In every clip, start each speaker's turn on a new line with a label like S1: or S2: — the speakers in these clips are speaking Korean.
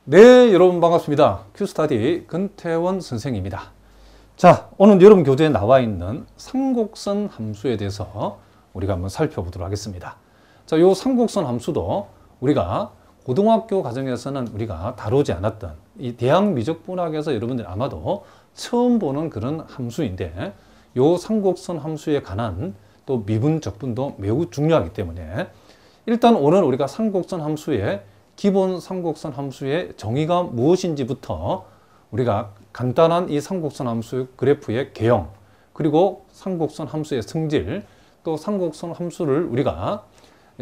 S1: 네, 여러분 반갑습니다. 큐스타디 근태원 선생입니다. 자, 오늘 여러분 교재에 나와 있는 상곡선 함수에 대해서 우리가 한번 살펴보도록 하겠습니다. 자, 요 상곡선 함수도 우리가 고등학교 과정에서는 우리가 다루지 않았던 이 대학미적분학에서 여러분들이 아마도 처음 보는 그런 함수인데, 요 상곡선 함수에 관한 또 미분 적분도 매우 중요하기 때문에 일단 오늘 우리가 상곡선 함수의 기본 상곡선 함수의 정의가 무엇인지부터 우리가 간단한 이 상곡선 함수 그래프의 개형, 그리고 상곡선 함수의 성질, 또 상곡선 함수를 우리가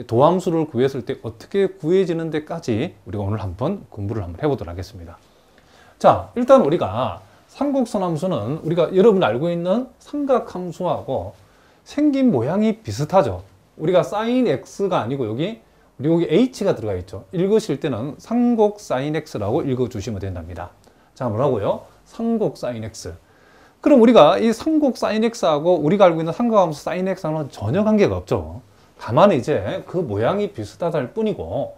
S1: 도함수를 구했을 때 어떻게 구해지는 데까지 우리가 오늘 한번 공부를 한번 해보도록 하겠습니다. 자, 일단 우리가 상곡선 함수는 우리가 여러분 알고 있는 삼각함수하고 생긴 모양이 비슷하죠. 우리가 sin x가 아니고 여기 h가 들어가 있죠. 읽으실 때는 상곡 sin x라고 읽어주시면 된답니다. 자, 뭐라고요? 상곡 sin x. 그럼 우리가 이 상곡 sin x하고 우리가 알고 있는 삼각함수 sin x하고는 전혀 관계가 없죠. 다만 이제 그 모양이 비슷하다일 뿐이고,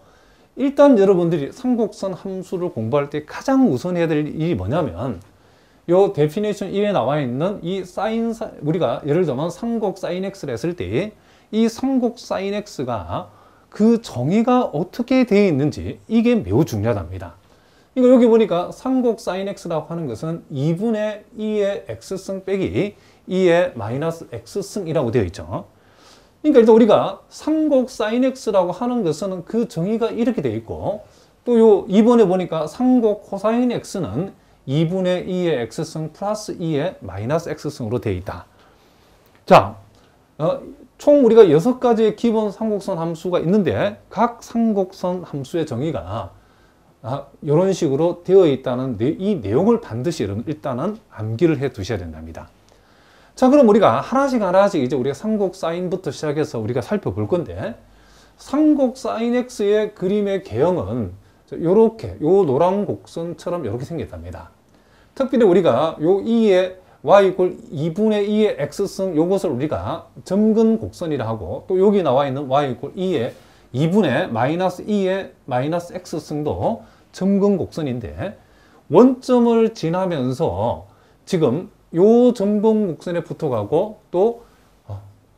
S1: 일단 여러분들이 상곡선 함수를 공부할 때 가장 우선해야 될 일이 뭐냐면, 요 데피니션 1에 나와 있는 이 sin, 우리가 예를 들면 상곡 sin x를 했을 때 이 상곡 sin x가 그 정의가 어떻게 되어 있는지, 이게 매우 중요하답니다. 이거 여기 보니까 상곡 sin x라고 하는 것은 2분의 2의 x승 빼기 2의 마이너스 x승이라고 되어 있죠. 그러니까 일단 우리가 상곡 sin x라고 하는 것은 그 정의가 이렇게 되어 있고, 또 요 2번에 보니까 상곡 코사인 x는 2분의 2의 x승 플러스 2의 마이너스 x승으로 되어 있다. 자, 총 우리가 6가지의 기본 상곡선 함수가 있는데, 각 상곡선 함수의 정의가 이런 식으로 되어 있다는 이 내용을 반드시 여러분 일단은 암기를 해 두셔야 된답니다. 자, 그럼 우리가 하나씩 이제 우리가 상곡 사인부터 시작해서 우리가 살펴볼 건데, 상곡 사인 x의 그림의 개형은 요렇게 요 노란 곡선처럼 이렇게 생겼답니다. 특별히 우리가 요 2의 y 이퀄 2분의 2의 x승, 요것을 우리가 점근 곡선이라 하고, 또 여기 나와 있는 y 이퀄 2의 2분의 마이너스 2의 마이너스 x승도 점근 곡선인데, 원점을 지나면서 지금 요 점근 곡선에 붙어가고, 또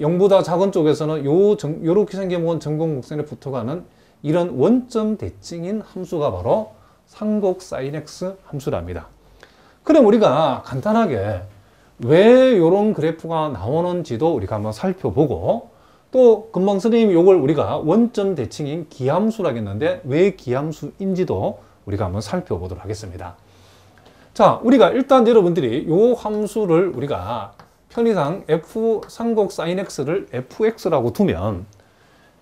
S1: 0보다 작은 쪽에서는 요렇게 생긴 점근 곡선에 붙어가는 이런 원점 대칭인 함수가 바로 상곡 sin x 함수랍니다. 그럼 우리가 간단하게 왜 이런 그래프가 나오는지도 우리가 한번 살펴보고, 또 금방 선생님이 이걸 우리가 원점 대칭인 기함수라고 했는데 왜 기함수인지도 우리가 한번 살펴보도록 하겠습니다. 자, 우리가 일단 여러분들이 이 함수를 우리가 편의상 상곡 sin x를 fx라고 두면,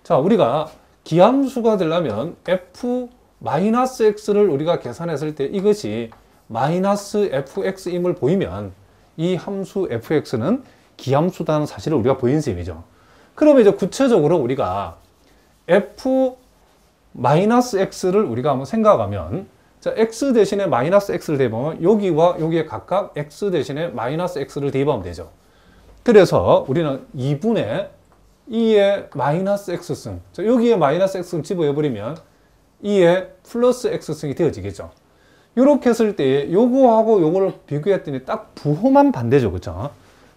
S1: 자, 우리가 기함수가 되려면 f-x를 우리가 계산했을 때 이것이 마이너스 fx임을 보이면 이 함수 fx는 기함수다는 사실을 우리가 보인 셈이죠. 그러면 이제 구체적으로 우리가 f-x를 우리가 한번 생각하면, 자, x 대신에 마이너스 x를 대입하면 여기와 여기에 각각 x 대신에 마이너스 x를 대입하면 되죠. 그래서 우리는 2분의 2의 마이너스 x승, 자, 여기에 마이너스 x승 집어해버리면 2의 플러스 x승이 되어지겠죠. 이렇게 했을 때 요거하고 요거를 비교했더니 딱 부호만 반대죠. 그렇죠?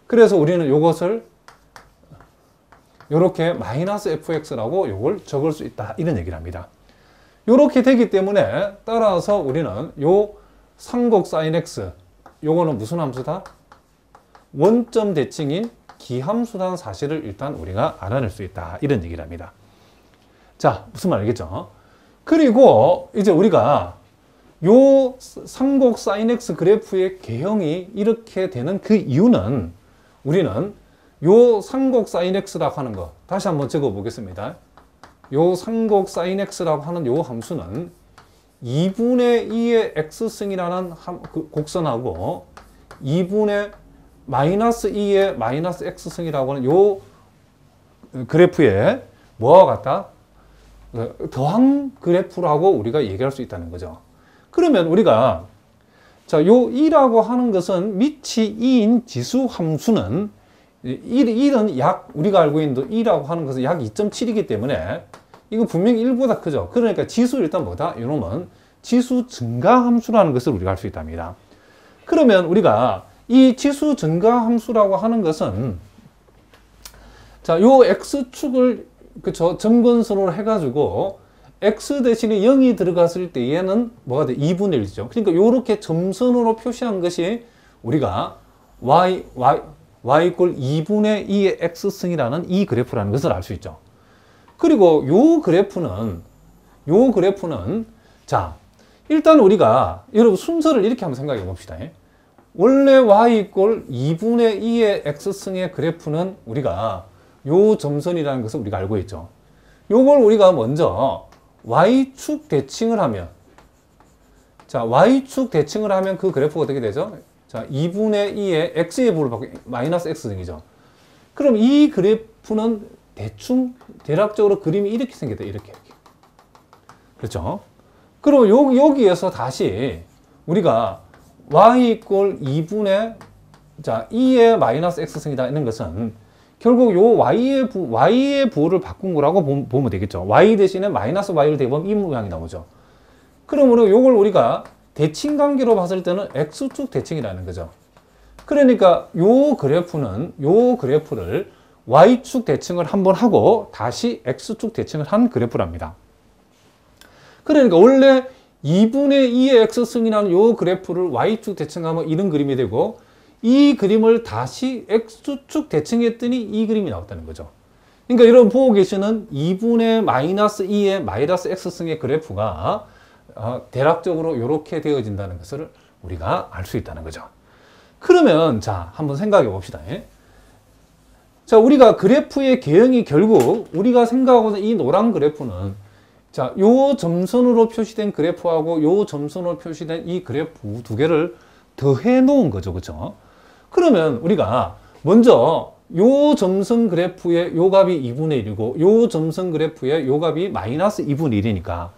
S1: 그래서 우리는 요것을 이렇게 마이너스 fx라고 요걸 적을 수 있다, 이런 얘기를 합니다. 이렇게 되기 때문에 따라서 우리는 요 상곡 sin x, 요거는 무슨 함수다? 원점 대칭인 기함수라는 사실을 일단 우리가 알아낼 수 있다, 이런 얘기를 합니다. 자, 무슨 말 알겠죠? 그리고 이제 우리가 요 상곡 sin x 그래프의 개형이 이렇게 되는 그 이유는, 우리는 요 상곡 sin x라고 하는 거 다시 한번 적어 보겠습니다. 요 상곡 sin x라고 하는 요 함수는 2분의 2의 x승이라는 곡선하고 2분의 마이너스 2의 마이너스 x승이라고 하는 요 그래프에 뭐와 같다? 더한 그래프라고 우리가 얘기할 수 있다는 거죠. 그러면 우리가, 자, 요 2라고 하는 것은 밑이 2인 지수 함수는 1은 약, 우리가 알고 있는 2라고 하는 것은 약 2.7이기 때문에 이거 분명히 1보다 크죠. 그러니까 지수 일단 뭐다? 이놈은 지수 증가 함수라는 것을 우리가 알 수 있답니다. 그러면 우리가 이 지수 증가 함수라고 하는 것은 자, 요 x축을 그쵸 점근선으로 해가지고 x 대신에 0이 들어갔을 때 얘는 뭐가 돼? 2분의 1이죠. 그러니까 요렇게 점선으로 표시한 것이 우리가 y 이꼴 2분의 2의 x승이라는 이 그래프라는 것을 알 수 있죠. 그리고 요 그래프는 자, 일단 우리가 여러분 순서를 이렇게 한번 생각해 봅시다. 원래 y 이꼴 2분의 2의 x승의 그래프는 우리가 요 점선이라는 것을 우리가 알고 있죠. 요걸 우리가 먼저 y축 대칭을 하면, 자, y축 대칭을 하면 그 그래프가 어떻게 되죠? 자, 2분의 2의 x의 부를 바꾸면 마이너스 x등이죠. 그럼 이 그래프는 대략적으로 그림이 이렇게 생겼다. 이렇게. 그렇죠? 그럼 여기에서 다시 우리가 y 이꼴 2분의 자, 2의 마이너스 x승이다 이런 것은 결국 요 y의 부호를 바꾼 거라고 보면 되겠죠. y 대신에 마이너스 y를 대보면 이 모양이 나오죠. 그러므로 요걸 우리가 대칭 관계로 봤을 때는 x축 대칭이라는 거죠. 그러니까 요 그래프를 y축 대칭을 한번 하고 다시 x축 대칭을 한 그래프랍니다. 그러니까 원래 2분의 2의 x승이라는 요 그래프를 y축 대칭하면 이런 그림이 되고, 이 그림을 다시 x축 대칭했더니 이 그림이 나왔다는 거죠. 그러니까 여러분 보고 계시는 2분의 마이너스 2의 마이너스 x승의 그래프가 대략적으로 이렇게 되어진다는 것을 우리가 알 수 있다는 거죠. 그러면 자, 한번 생각해 봅시다. 자, 우리가 그래프의 개형이 결국 우리가 생각하고 있는 이 노란 그래프는 자, 요 점선으로 표시된 그래프하고 요 점선으로 표시된 이 그래프 두 개를 더해 놓은 거죠. 그렇죠? 그러면 우리가 먼저 요 점선 그래프의 요 값이 2분의 1이고 요 점선 그래프의 요 값이 마이너스 2분의 1이니까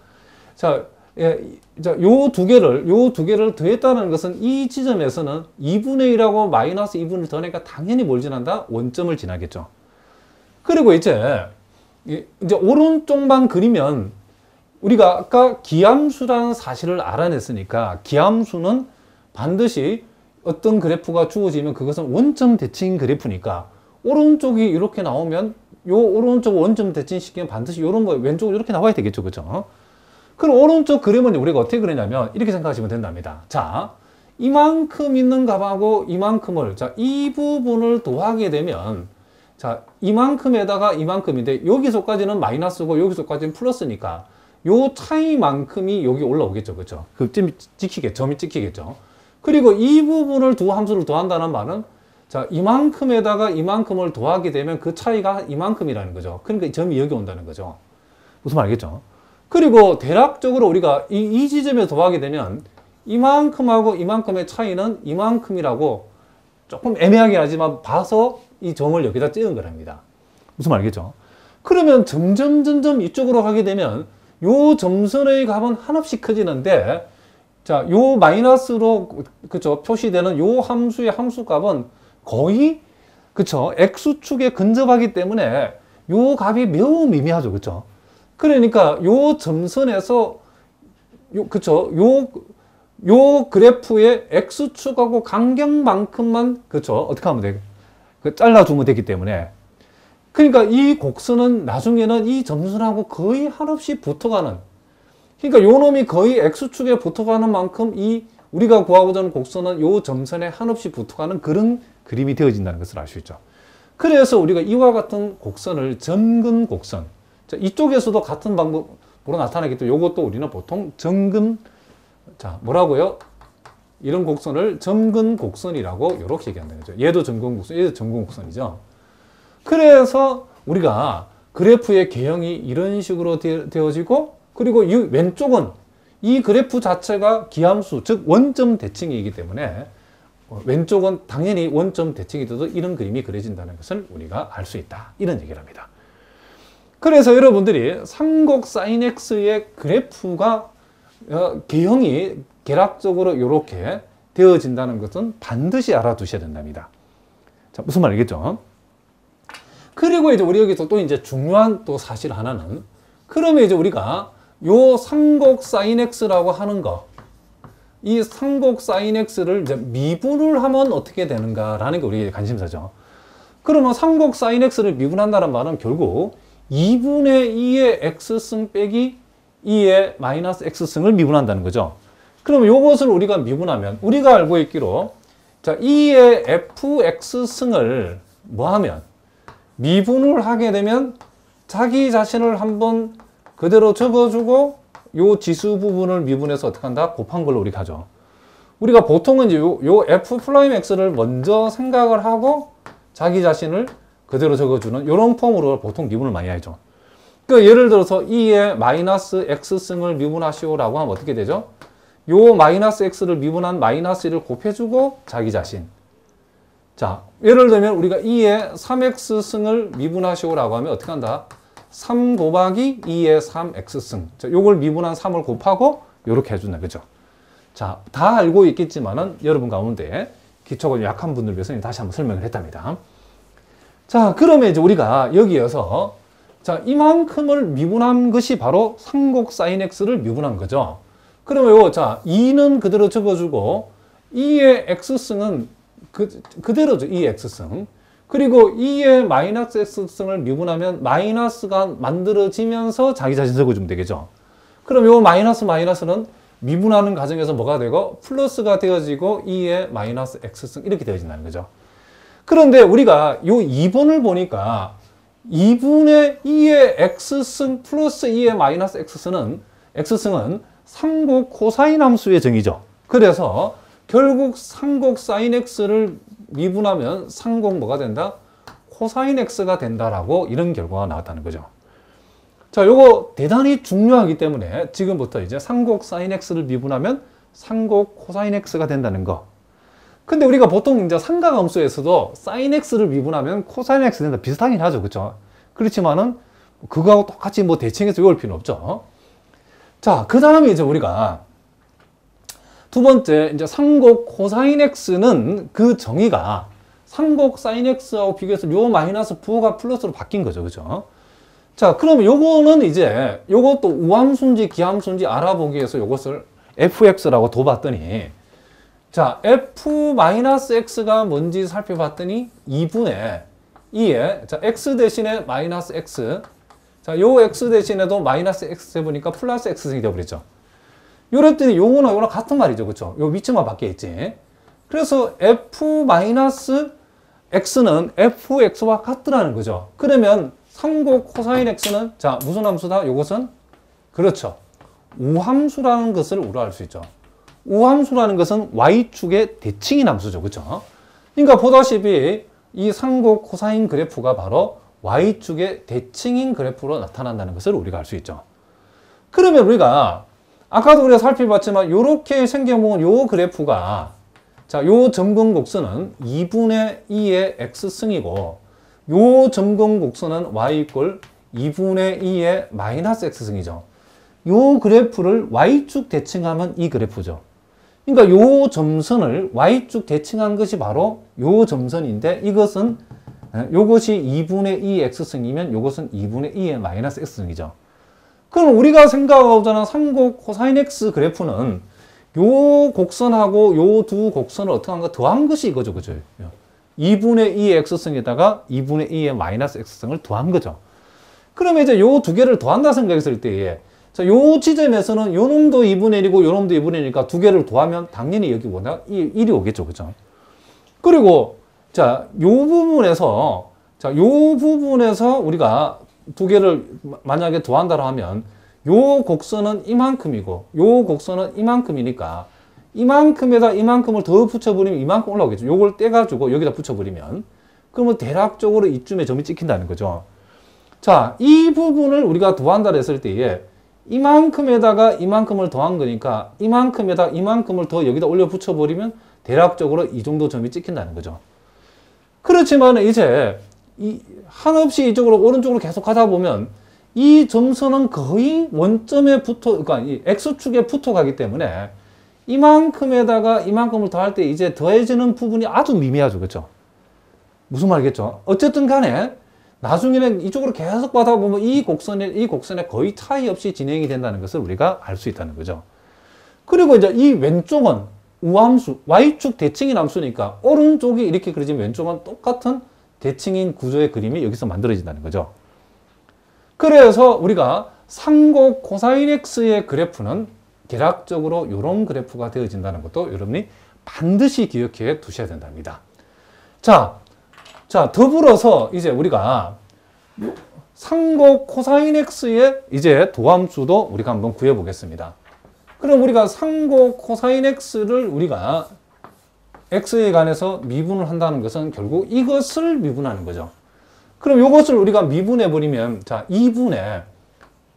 S1: 자, 요 두 개를 더했다는 것은 이 지점에서는 2분의 1하고 마이너스 2분의 1 더하니까 당연히 뭘 지난다? 원점을 지나겠죠. 그리고 이제 오른쪽만 그리면 우리가 아까 기함수라는 사실을 알아냈으니까 기함수는 반드시 어떤 그래프가 주어지면 그것은 원점 대칭 그래프니까 오른쪽이 이렇게 나오면 요 오른쪽 원점 대칭 시키면 반드시 요런 거 왼쪽으로 이렇게 나와야 되겠죠. 그죠? 그럼 오른쪽 그림은 우리가 어떻게 그리냐면 이렇게 생각하시면 된답니다. 자, 이만큼 있는 값하고 이만큼을 자, 이 부분을 더하게 되면 자, 이만큼에다가 이만큼인데 여기서까지는 마이너스고 여기서까지는 플러스니까 요 차이만큼이 여기 올라오겠죠. 그죠? 그 점이 찍히겠죠. 그리고 이 부분을 두 함수를 더한다는 말은 자, 이만큼에다가 이만큼을 더하게 되면 그 차이가 이만큼이라는 거죠. 그러니까 이 점이 여기 온다는 거죠. 무슨 말이겠죠? 그리고 대략적으로 우리가 이 지점에 더하게 되면 이만큼하고 이만큼의 차이는 이만큼이라고 조금 애매하게 하지만 봐서 이 점을 여기다 찍은 거랍니다. 무슨 말이겠죠? 그러면 점점 이쪽으로 가게 되면 요 점선의 값은 한없이 커지는데 자, 요 마이너스로 그쵸 표시되는 요 함수의 함수값은 거의 그쵸 x축에 근접하기 때문에 요 값이 매우 미미하죠. 그쵸? 그러니까 요 점선에서 요 그래프의 x축하고 간격만큼만 그쵸 어떻게 하면 돼? 잘라주면 되기 때문에 그러니까 이 곡선은 나중에는 이 점선하고 거의 한없이 붙어가는, 그러니까 요 놈이 거의 x축에 붙어가는 만큼 이 우리가 구하고자 하는 곡선은 요 점선에 한없이 붙어가는 그런 그림이 되어진다는 것을 알 수 있죠. 그래서 우리가 이와 같은 곡선을 점근 곡선, 자, 이쪽에서도 같은 방법으로 나타나기 때문에 이것도 우리는 보통 점근, 자, 뭐라고요? 이런 곡선을 점근 곡선이라고 이렇게 얘기한다는 거죠. 얘도 점근 곡선, 얘도 점근 곡선이죠. 그래서 우리가 그래프의 개형이 이런 식으로 되어지고, 그리고 이 왼쪽은 이 그래프 자체가 기함수, 즉 원점 대칭이기 때문에 왼쪽은 당연히 원점 대칭이 돼도 이런 그림이 그려진다는 것을 우리가 알 수 있다. 이런 얘기를 합니다. 그래서 여러분들이 삼곡 sin x의 그래프가 개형이 계략적으로 이렇게 되어진다는 것은 반드시 알아두셔야 된답니다. 자, 무슨 말이겠죠? 그리고 이제 우리 여기서 또 이제 중요한 또 사실 하나는, 그러면 이제 우리가 요 상곡 sin x라고 하는 거, 이 상곡 sin x를 이제 미분을 하면 어떻게 되는가라는 게 우리의 관심사죠. 그러면 상곡 sin x를 미분한다는 말은 결국 2분의 2의 x승 빼기 2의 마이너스 x승을 미분한다는 거죠. 그러면 이것을 우리가 미분하면 우리가 알고 있기로 자 2의 fx승을 뭐 하면 미분을 하게 되면 자기 자신을 한번 그대로 적어주고 요 지수 부분을 미분해서 어떻게 한다? 곱한 걸로 우리가 하죠. 우리가 보통은 이제 요 f'x를 먼저 생각을 하고 자기 자신을 그대로 적어주는 이런 폼으로 보통 미분을 많이 하죠. 그 예를 들어서 2의 마이너스 x승을 미분하시오라고 하면 어떻게 되죠? 요 마이너스 x를 미분한 마이너스 1을 곱해주고 자기 자신. 자, 예를 들면 우리가 2의 3x승을 미분하시오라고 하면 어떻게 한다? 3 곱하기 2의 3x승. 자, 요걸 미분한 3을 곱하고 요렇게 해준다. 그죠? 자, 다 알고 있겠지만은 여러분 가운데 기초가 약한 분들 위해서 다시 한번 설명을 했답니다. 자, 그러면 이제 우리가 여기에서 자, 이만큼을 미분한 것이 바로 상곡 sin x를 미분한 거죠. 그러면 요, 자, 2는 그대로 적어주고 2의 x승은 그대로죠. 2의 x승. 그리고 2의 마이너스 x승을 미분하면 마이너스가 만들어지면서 자기 자신 적어주면 되겠죠. 그럼 요 마이너스는 미분하는 과정에서 뭐가 되고 플러스가 되어지고 2의 마이너스 x승 이렇게 되어진다는 거죠. 그런데 우리가 요 2번을 보니까 2분의 2의 x승 플러스 2의 마이너스 x승은 상곡 코사인 함수의 정의죠. 그래서 결국 상곡 sin x를 미분하면 상곡 뭐가 된다? 코사인 x가 된다라고 이런 결과가 나왔다는 거죠. 자, 요거 대단히 중요하기 때문에 지금부터 이제 상곡 sin x를 미분하면 상곡 코사인 x가 된다는 거. 근데 우리가 보통 이제 삼각함수에서도 sin x를 미분하면 코사인 x 된다 비슷하긴 하죠. 그렇죠? 그렇지만은 그거하고 똑같이 뭐 대칭해서 외울 필요는 없죠. 자, 그 다음에 이제 우리가 두 번째 이제 상곡 코사인 x는 그 정의가 상곡 sin x하고 비교해서 요 마이너스 부호가 플러스로 바뀐 거죠. 그죠? 자, 그러면 요거는 이제 요것도 우함수인지 기함수인지 알아보기 위해서 요것을 fx라고 둬봤더니 자, f-x가 뭔지 살펴봤더니 2분의 2에 자, x 대신에 마이너스 x 자, 요 x 대신에도 마이너스 x 해보니까 플러스 x승이 되어버렸죠. 요랬더니 요거나 요거나 같은 말이죠. 그쵸? 요 위치만 바뀌어 있지. 그래서 f-x는 fx와 같더라는 거죠. 그러면 상곡 코사인 x는 자, 무슨 함수다? 요것은 그렇죠. 우함수라는 것을 우리가 알 수 있죠. 우함수라는 것은 y축의 대칭인 함수죠. 그쵸? 그러니까 보다시피 이 상곡 코사인 그래프가 바로 y축의 대칭인 그래프로 나타난다는 것을 우리가 알 수 있죠. 그러면 우리가 아까도 우리가 살펴봤지만 이렇게 생겨본 요 그래프가 자, 요 점근 곡선은 2분의 2의 x승이고 요 점근 곡선은 y 이꼴 2분의 2의 마이너스 x승이죠. 요 그래프를 y축 대칭하면 이 그래프죠. 그러니까 요 점선을 y축 대칭한 것이 바로 요 점선인데 이것은 요것이 2분의 2 x승이면 요것은 2분의 2의 마이너스 x승이죠. 그럼 우리가 생각하고자 상곡 코사인 x 그래프는 요 곡선하고 요 두 곡선을 어떻게 한가 더한 것이 이거죠. 그죠? 2분의 2의 x승에다가 2분의 2의 마이너스 x승을 더한 거죠. 그러면 이제 요 두 개를 더한다 생각했을 때에 자, 요 지점에서는 요 놈도 2분의 1이고 요 놈도 2분의 1이니까 두 개를 더하면 당연히 여기 뭐냐? 1이 오겠죠. 그죠? 그리고 자, 요 부분에서 우리가 두 개를 만약에 더한다고 하면 요 곡선은 이만큼이고 요 곡선은 이만큼이니까 이만큼에다 이만큼을 더 붙여버리면 이만큼 올라오겠죠. 요걸 떼가지고 여기다 붙여버리면 그러면 대략적으로 이쯤에 점이 찍힌다는 거죠. 자, 이 부분을 우리가 더한다 했을 때에 이만큼에다가 이만큼을 더한 거니까 이만큼에다 이만큼을 더 여기다 올려 붙여버리면 대략적으로 이 정도 점이 찍힌다는 거죠. 그렇지만 이제 한없이 이쪽으로 오른쪽으로 계속 가다 보면 이 점선은 거의 원점에 그러니까 이 x축에 붙어 가기 때문에 이만큼에다가 이만큼을 더할 때 이제 더해지는 부분이 아주 미미하죠. 그렇죠? 무슨 말이겠죠? 어쨌든 간에 나중에는 이쪽으로 계속 받아보면 이 곡선에 거의 차이 없이 진행이 된다는 것을 우리가 알 수 있다는 거죠. 그리고 이제 이 왼쪽은 우함수, Y축 대칭인 함수니까 오른쪽이 이렇게 그려지면 왼쪽은 똑같은 대칭인 구조의 그림이 여기서 만들어진다는 거죠. 그래서 우리가 상곡 코사인 X의 그래프는 계략적으로 이런 그래프가 되어진다는 것도 여러분이 반드시 기억해 두셔야 된답니다. 자, 더불어서 이제 우리가 상곡 코사인 X의 이제 도함수도 우리가 한번 구해 보겠습니다. 그럼 우리가 상곡 코사인 X를 우리가 X에 관해서 미분을 한다는 것은 결국 이것을 미분하는 거죠. 그럼 이것을 우리가 미분해 버리면, 자, 2분의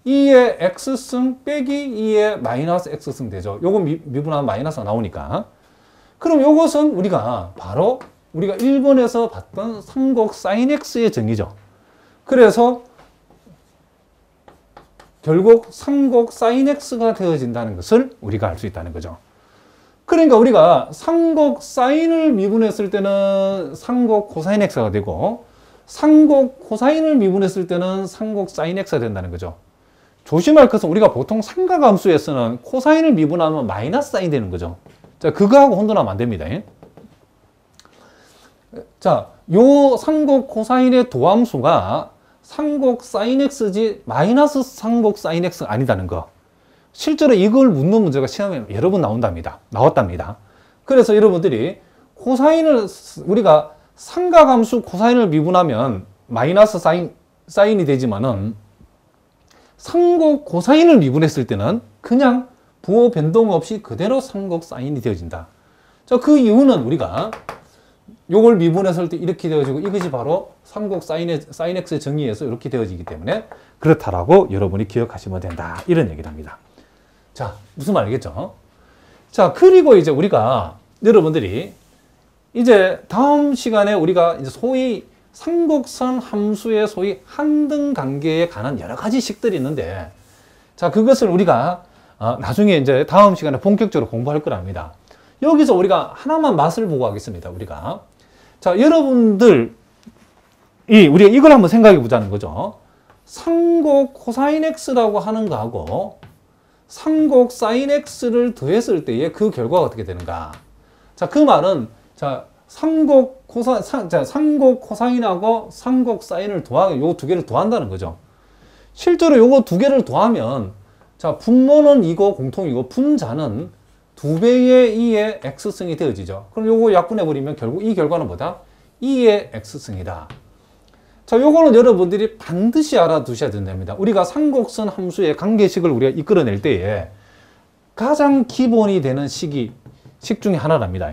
S1: 2의 X승 빼기 2의 마이너스 X승 되죠. 요거 미분하면 마이너스가 나오니까. 그럼 요것은 우리가 바로 우리가 1번에서 봤던 상곡 사인 X의 정의죠. 그래서 결국 상곡 사인 X가 되어진다는 것을 우리가 알 수 있다는 거죠. 그러니까 우리가 상곡 사인을 미분했을 때는 상곡 코사인 X가 되고, 상곡 코사인을 미분했을 때는 상곡 사인 X가 된다는 거죠. 조심할 것은 우리가 보통 삼각함수에서는 코사인을 미분하면 마이너스 사인이 되는 거죠. 자, 그거하고 혼돈하면 안 됩니다. 자, 요 상곡 코사인의 도함수가 상곡 사인 X지 마이너스 상곡 사인 X가 아니다는 거. 실제로 이걸 묻는 문제가 시험에 여러 번 나왔답니다. 그래서 여러분들이 코사인을 우리가 삼각함수 코사인을 미분하면 마이너스 사인이 되지만은 상곡 코사인을 미분했을 때는 그냥 부호 변동 없이 그대로 상곡 사인이 되어진다. 자, 그 이유는 우리가 요걸 미분했을 때 이렇게 되어지고 이것이 바로 상곡 사인 X의 정의에서 이렇게 되어지기 때문에 그렇다라고 여러분이 기억하시면 된다. 이런 얘기를 합니다. 자, 무슨 말이겠죠? 자, 그리고 이제 우리가 여러분들이 이제 다음 시간에 우리가 이제 소위 상곡선 함수의 소위 한등 관계에 관한 여러 가지 식들이 있는데, 자, 그것을 우리가 나중에 이제 다음 시간에 본격적으로 공부할 거랍니다. 여기서 우리가 하나만 맛을 보고 하겠습니다. 우리가. 자, 여러분들이 우리가 이걸 한번 생각해 보자는 거죠. 상곡 코사인 X라고 하는 거하고 상곡 사인 X를 더했을 때의 그 결과가 어떻게 되는가. 자, 그 말은, 자, 상곡 코사인하고 상곡 사인을 더하게 요 두 개를 더한다는 거죠. 실제로 요거 두 개를 더하면, 자, 분모는 이거 공통이고 분자는 2배의 2의 X승이 되어지죠. 그럼 요거 약분해버리면 결국 이 결과는 뭐다? 2의 X승이다. 자, 요거는 여러분들이 반드시 알아두셔야 된답니다. 우리가 상곡선 함수의 관계식을 우리가 이끌어낼 때에 가장 기본이 되는 식 중에 하나랍니다.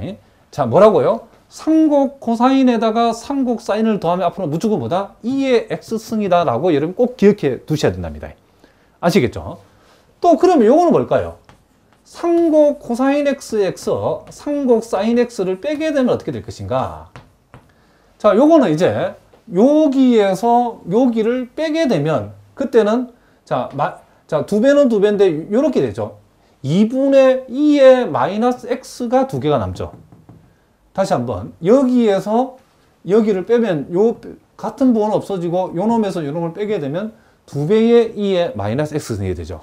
S1: 자, 뭐라고요? 상곡 코사인에다가 상곡 사인을 더하면 앞으로 무조건 뭐다? 2의 X승이다 라고 여러분 꼭 기억해 두셔야 된답니다. 아시겠죠? 또 그러면 요거는 뭘까요? 상곡 코사인 X에서 상곡 사인 X를 빼게 되면 어떻게 될 것인가? 자, 요거는 이제 여기에서 여기를 빼게 되면 그때는 자, 2배는 2배인데 요렇게 되죠. 2분의 2의 마이너스 X가 2개가 남죠. 다시 한번 여기에서 여기를 빼면 요 같은 부호는 없어지고 요 놈에서 요 놈을 빼게 되면 2배의 2의 마이너스 X승이 되죠.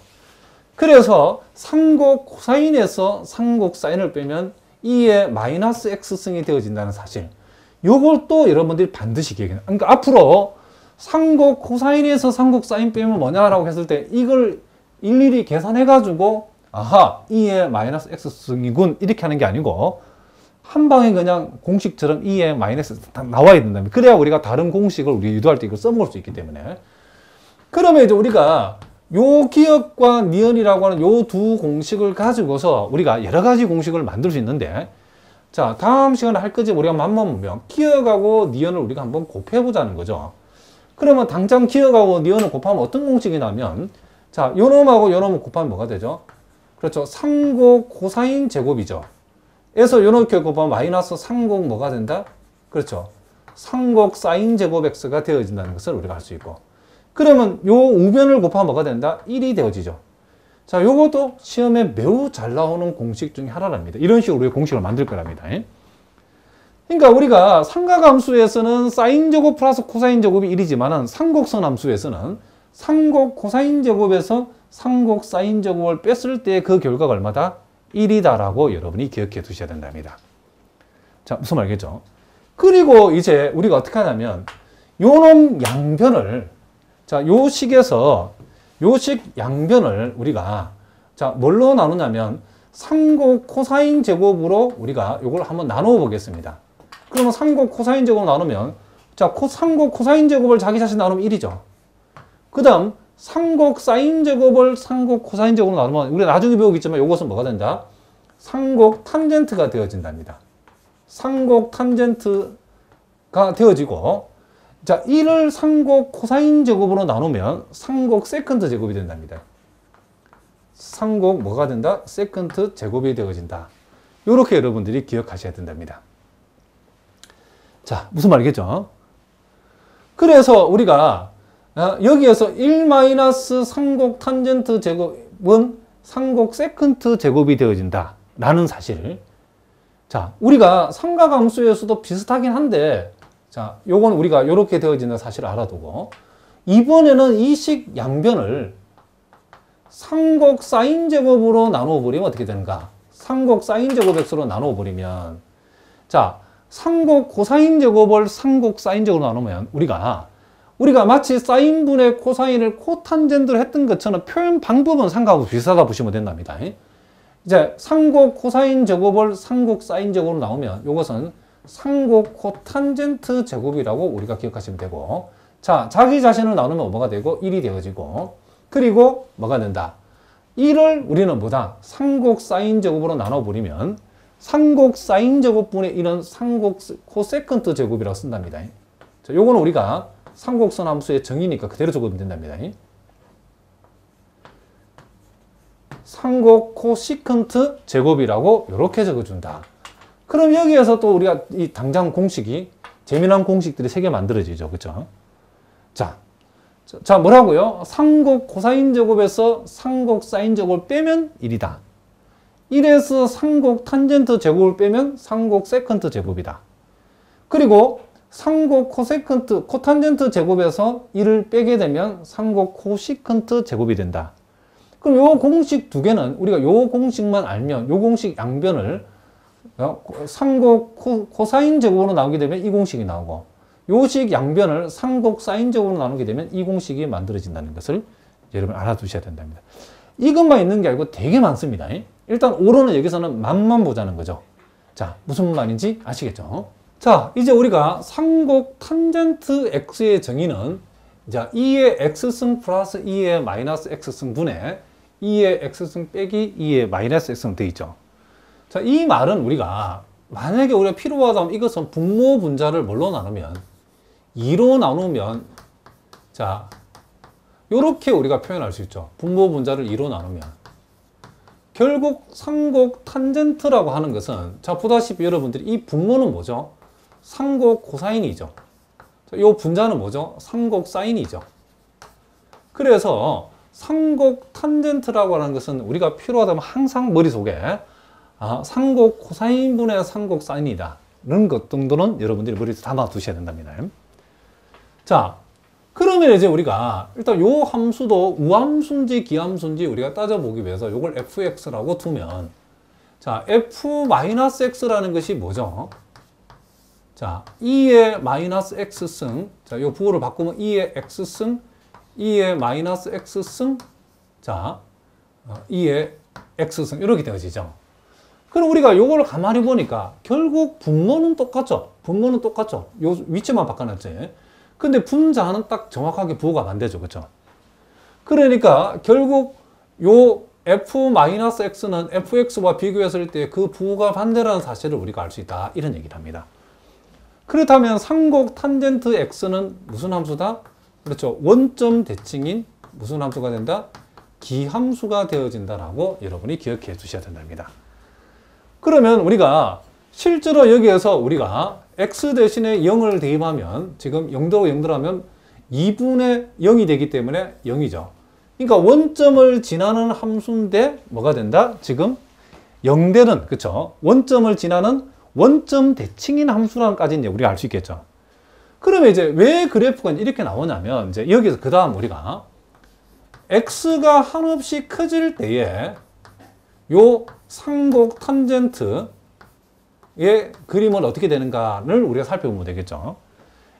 S1: 그래서 상곡 코사인에서 상곡 사인을 빼면 2의 마이너스 X승이 되어진다는 사실. 요걸 또 여러분들이 반드시 기억해요. 그러니까 앞으로 상곡 코사인에서 상곡 사인 빼면 뭐냐라고 했을 때 이걸 일일이 계산해가지고 아하, 2의 마이너스 X승이군 이렇게 하는 게 아니고 한 방에 그냥 공식처럼 2의 마이너스 다 나와야 된다면 그래야 우리가 다른 공식을 우리 유도할 때 이걸 써먹을 수 있기 때문에. 그러면 이제 우리가 요 기억과 니은이라고 하는 요 두 공식을 가지고서 우리가 여러 가지 공식을 만들 수 있는데, 자, 다음 시간에 할 거지 우리가 맘만 보면 기억하고 니은을 우리가 한번 곱해보자는 거죠. 그러면 당장 기억하고 니은을 곱하면 어떤 공식이 나면, 자, 요 놈하고 요 놈을 곱하면 뭐가 되죠? 그렇죠. 상곡 코사인 제곱이죠. 에서 요렇게 곱하면 마이너스 상곡 뭐가 된다? 그렇죠. 상곡 사인 제곱 X가 되어진다는 것을 우리가 알 수 있고. 그러면 요 우변을 곱하면 뭐가 된다? 1이 되어지죠. 자, 요것도 시험에 매우 잘 나오는 공식 중에 하나랍니다. 이런 식으로 우리가 공식을 만들 거랍니다. 그러니까 우리가 삼각함수에서는 사인 제곱 플러스 코사인 제곱이 1이지만은 삼곡선 함수에서는 삼곡 코사인 제곱에서 삼곡 사인 제곱을 뺐을 때 그 결과가 얼마다? 1이다라고 여러분이 기억해 두셔야 된답니다. 자, 무슨 말이겠죠? 그리고 이제 우리가 어떻게 하냐면 요놈 양변을 자, 요 식에서 요식 양변을 우리가 자, 뭘로 나누냐면 삼곡 코사인 제곱으로 우리가 요걸 한번 나누어 보겠습니다. 그러면 삼곡 코사인 제곱 나누면 자, 삼곡 코사인 제곱을 자기 자신 나누면 1이죠. 그다음 삼곡 사인 제곱을 삼곡 코사인 제곱으로 나누면 우리 나중에 배우겠지만 요것은 뭐가 된다? 삼곡 탄젠트가 되어진답니다. 삼곡 탄젠트가 되어지고 자, 1을 삼곡 코사인 제곱으로 나누면 삼곡 세컨드 제곱이 된답니다. 삼곡 뭐가 된다? 세컨드 제곱이 되어진다. 이렇게 여러분들이 기억하셔야 된답니다. 자, 무슨 말이겠죠? 그래서 우리가 여기에서 1-삼곡 탄젠트 제곱은 삼곡 세컨드 제곱이 되어진다 라는 사실. 자, 우리가 삼각함수에서도 비슷하긴 한데 자, 요건 우리가 이렇게 되어지는 사실을 알아두고 이번에는 이 식 양변을 삼곡 사인 제곱으로 나누어 버리면 어떻게 되는가? 삼곡 사인 제곱 x로 나누어 버리면 자, 삼곡 코사인 제곱을 삼곡 사인 제곱으로 나누면 우리가 마치 사인분의 코사인을 코탄젠트로 했던 것처럼 표현 방법은 삼각하고 비슷하다 보시면 된답니다. 이제 삼곡 코사인 제곱을 삼곡 사인 제곱으로 나오면 이것은 삼곡 코탄젠트 제곱이라고 우리가 기억하시면 되고 자, 자기 자신을 나누면 뭐가 되고 1이 되어지고 그리고 뭐가 된다? 1을 우리는 뭐다? 삼곡 사인 제곱으로 나눠버리면 삼곡 사인 제곱분의 1은 삼곡 코세컨트 제곱이라고 쓴답니다. 자, 요거는 우리가 삼곡선 함수의 정의니까 그대로 적으면 된답니다. 삼곡 코시컨트 제곱이라고 이렇게 적어준다. 그럼 여기에서 또 우리가 이 당장 공식이 재미난 공식들이 3개 만들어지죠. 그렇죠? 자, 뭐라고요? 삼곡 코사인 제곱에서 삼곡 사인 제곱을 빼면 1이다. 1에서 삼곡 탄젠트 제곱을 빼면 삼곡 세컨트 제곱이다. 그리고 삼곡 코세컨트 코탄젠트 제곱에서 1을 빼게 되면 삼곡 코시컨트 제곱이 된다. 그럼 요 공식 두 개는 우리가 요 공식만 알면 요 공식 양변을 삼곡 코사인 제곱으로 나오게 되면 이 공식이 나오고 요식 양변을 삼곡 사인 제곱으로 나누게 되면 이 공식이 만들어진다는 것을 여러분 알아두셔야 된답니다. 이것만 있는 게 아니고 되게 많습니다. 일단 오로는 여기서는 맛만 보자는 거죠. 자, 무슨 말인지 아시겠죠? 자, 이제 우리가 삼곡 탄젠트 x의 정의는 자, 2의 x승 플러스 2의 마이너스 x승 분의 2의 x승 빼기 2의 마이너스 x승 되어 있죠. 자, 이 말은 우리가 만약에 우리가 필요하다면 이것은 분모 분자를 뭘로 나누면 2로 나누면 자, 요렇게 우리가 표현할 수 있죠. 분모 분자를 2로 나누면 결국 삼곡 탄젠트라고 하는 것은 자, 보다시피 여러분들이 이 분모는 뭐죠? 삼곡 코사인이죠. 자, 요 분자는 뭐죠? 삼곡 사인이죠. 그래서 삼곡 탄젠트라고 하는 것은 우리가 필요하다면 항상 머릿속에 삼곡 코사인분의 삼곡 사인이다. 이런 것 정도는 여러분들이 머릿속에 담아 두셔야 된답니다. 자, 그러면 이제 우리가 일단 요 함수도 우함수인지 기함수인지 우리가 따져보기 위해서 요걸 fx라고 두면 자, f-x라는 것이 뭐죠? 자, 2의 마이너스 x승 자, 요 부호를 바꾸면 2의 x승 2의 마이너스 x승 자, 2의 x승 이렇게 되어지죠. 그럼 우리가 요거를 가만히 보니까 결국 분모는 똑같죠. 분모는 똑같죠. 요 위치만 바꿔놨지. 근데 분자는 딱 정확하게 부호가 반대죠. 그렇죠? 그러니까 결국 요 f-x는 fx와 비교했을 때 그 부호가 반대라는 사실을 우리가 알 수 있다. 이런 얘기를 합니다. 그렇다면 삼곡 탄젠트 x는 무슨 함수다? 그렇죠. 원점 대칭인 무슨 함수가 된다? 기함수가 되어진다라고 여러분이 기억해 주셔야 된답니다. 그러면 우리가 실제로 여기에서 우리가 x 대신에 0을 대입하면 지금 0도로 0도로 하면 2분의 0이 되기 때문에 0이죠. 그러니까 원점을 지나는 함수인데 뭐가 된다? 지금 0대는 그쵸? 원점을 지나는 원점 대칭인 함수라는까지는 우리가 알 수 있겠죠. 그러면 이제 왜 그래프가 이렇게 나오냐면, 이제 여기서 그 다음 우리가 x가 한없이 커질 때에 요 상곡 탄젠트의 그림은 어떻게 되는가를 우리가 살펴보면 되겠죠.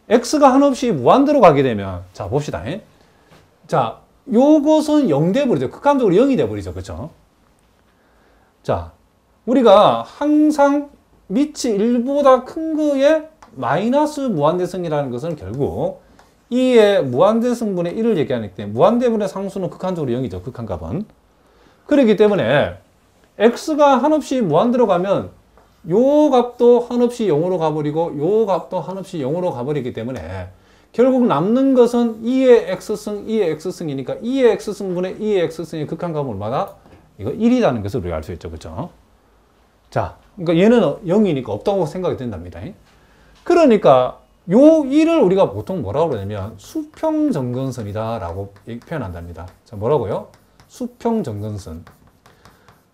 S1: x가 한없이 무한대로 가게 되면, 자, 봅시다. 자, 요것은 0 돼버리죠. 극한적으로 0이 돼버리죠. 그렇죠? 자, 우리가 항상 밑이 1보다 큰 거에 마이너스 무한대승이라는 것은 결국 2의 무한대승분의 1을 얘기하기 때문에 무한대분의 상수는 극한적으로 0이죠. 극한값은. 그렇기 때문에 x가 한없이 무한대로 가면 요 값도 한없이 0으로 가버리고 요 값도 한없이 0으로 가버리기 때문에 결국 남는 것은 2의 x승, 2의 x승이니까 2의 x승분의 2의 x승의 극한값은 얼마다? 이거 1이라는 것을 우리가 알 수 있죠. 그렇죠? 자, 그러니까 얘는 0이니까 없다고 생각이 된답니다. 그러니까 요 1을 우리가 보통 뭐라고 그러냐면 수평정근선이다 라고 표현한답니다. 자, 뭐라고요? 수평정근선.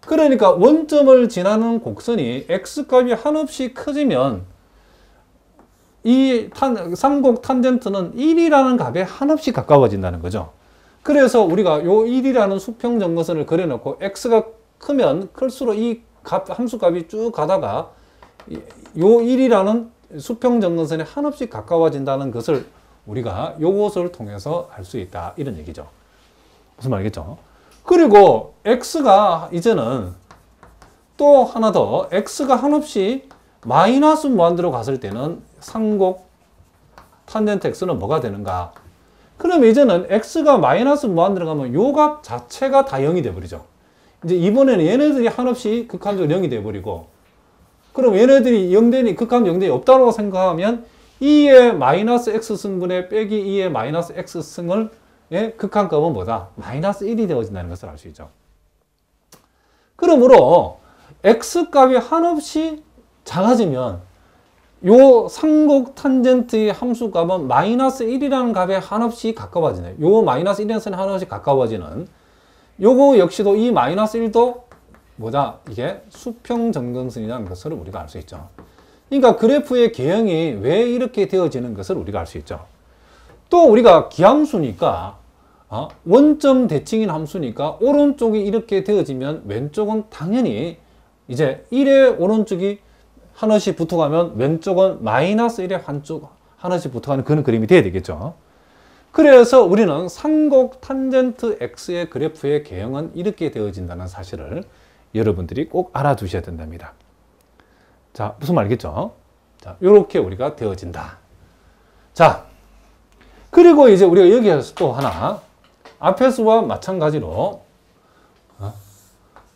S1: 그러니까 원점을 지나는 곡선이 x값이 한없이 커지면 이 삼곡 탄젠트는 1이라는 값에 한없이 가까워진다는 거죠. 그래서 우리가 요 1이라는 수평정근선을 그려놓고 x가 크면 클수록 이 함수값이 쭉 가다가 요 1이라는 수평정근선에 한없이 가까워진다는 것을 우리가 요것을 통해서 알 수 있다. 이런 얘기죠. 무슨 말이겠죠? 그리고 x가 이제는 또 하나 더 x가 한없이 마이너스 무한대로 갔을 때는 상곡 탄젠트 x는 뭐가 되는가? 그러면 이제는 x가 마이너스 무한대로 가면 요 값 자체가 다 0이 돼버리죠. 이제 이번에는 얘네들이 한없이 극한적으로 0이 돼버리고, 그럼 얘네들이 0되니 극한 0대이 없다고 생각하면 2의 마이너스 x승분의 빼기 2의 마이너스 x승을 극한값은 뭐다? 마이너스 1이 되어진다는 것을 알 수 있죠. 그러므로 x값이 한없이 작아지면 요 상곡 탄젠트의 함수값은 마이너스 1이라는 값에 한없이 가까워지네. 요 마이너스 1에서는 한없이 가까워지는 요거 역시도 이 마이너스 1도 뭐다? 이게 수평정근선이라는 것을 우리가 알 수 있죠. 그러니까 그래프의 개형이 왜 이렇게 되어지는 것을 우리가 알 수 있죠. 또 우리가 기함수니까 원점 대칭인 함수니까 오른쪽이 이렇게 되어지면 왼쪽은 당연히 이제 1의 오른쪽이 하나씩 붙어가면 왼쪽은 마이너스 1의 하나씩 붙어가는 그런 그림이 돼야 되겠죠. 그래서 우리는 상곡 탄젠트 x의 그래프의 개형은 이렇게 되어진다는 사실을 여러분들이 꼭 알아두셔야 된답니다. 자, 무슨 말이겠죠? 자, 이렇게 우리가 되어진다. 자, 그리고 이제 우리가 여기에서 또 하나, 앞에서와 마찬가지로,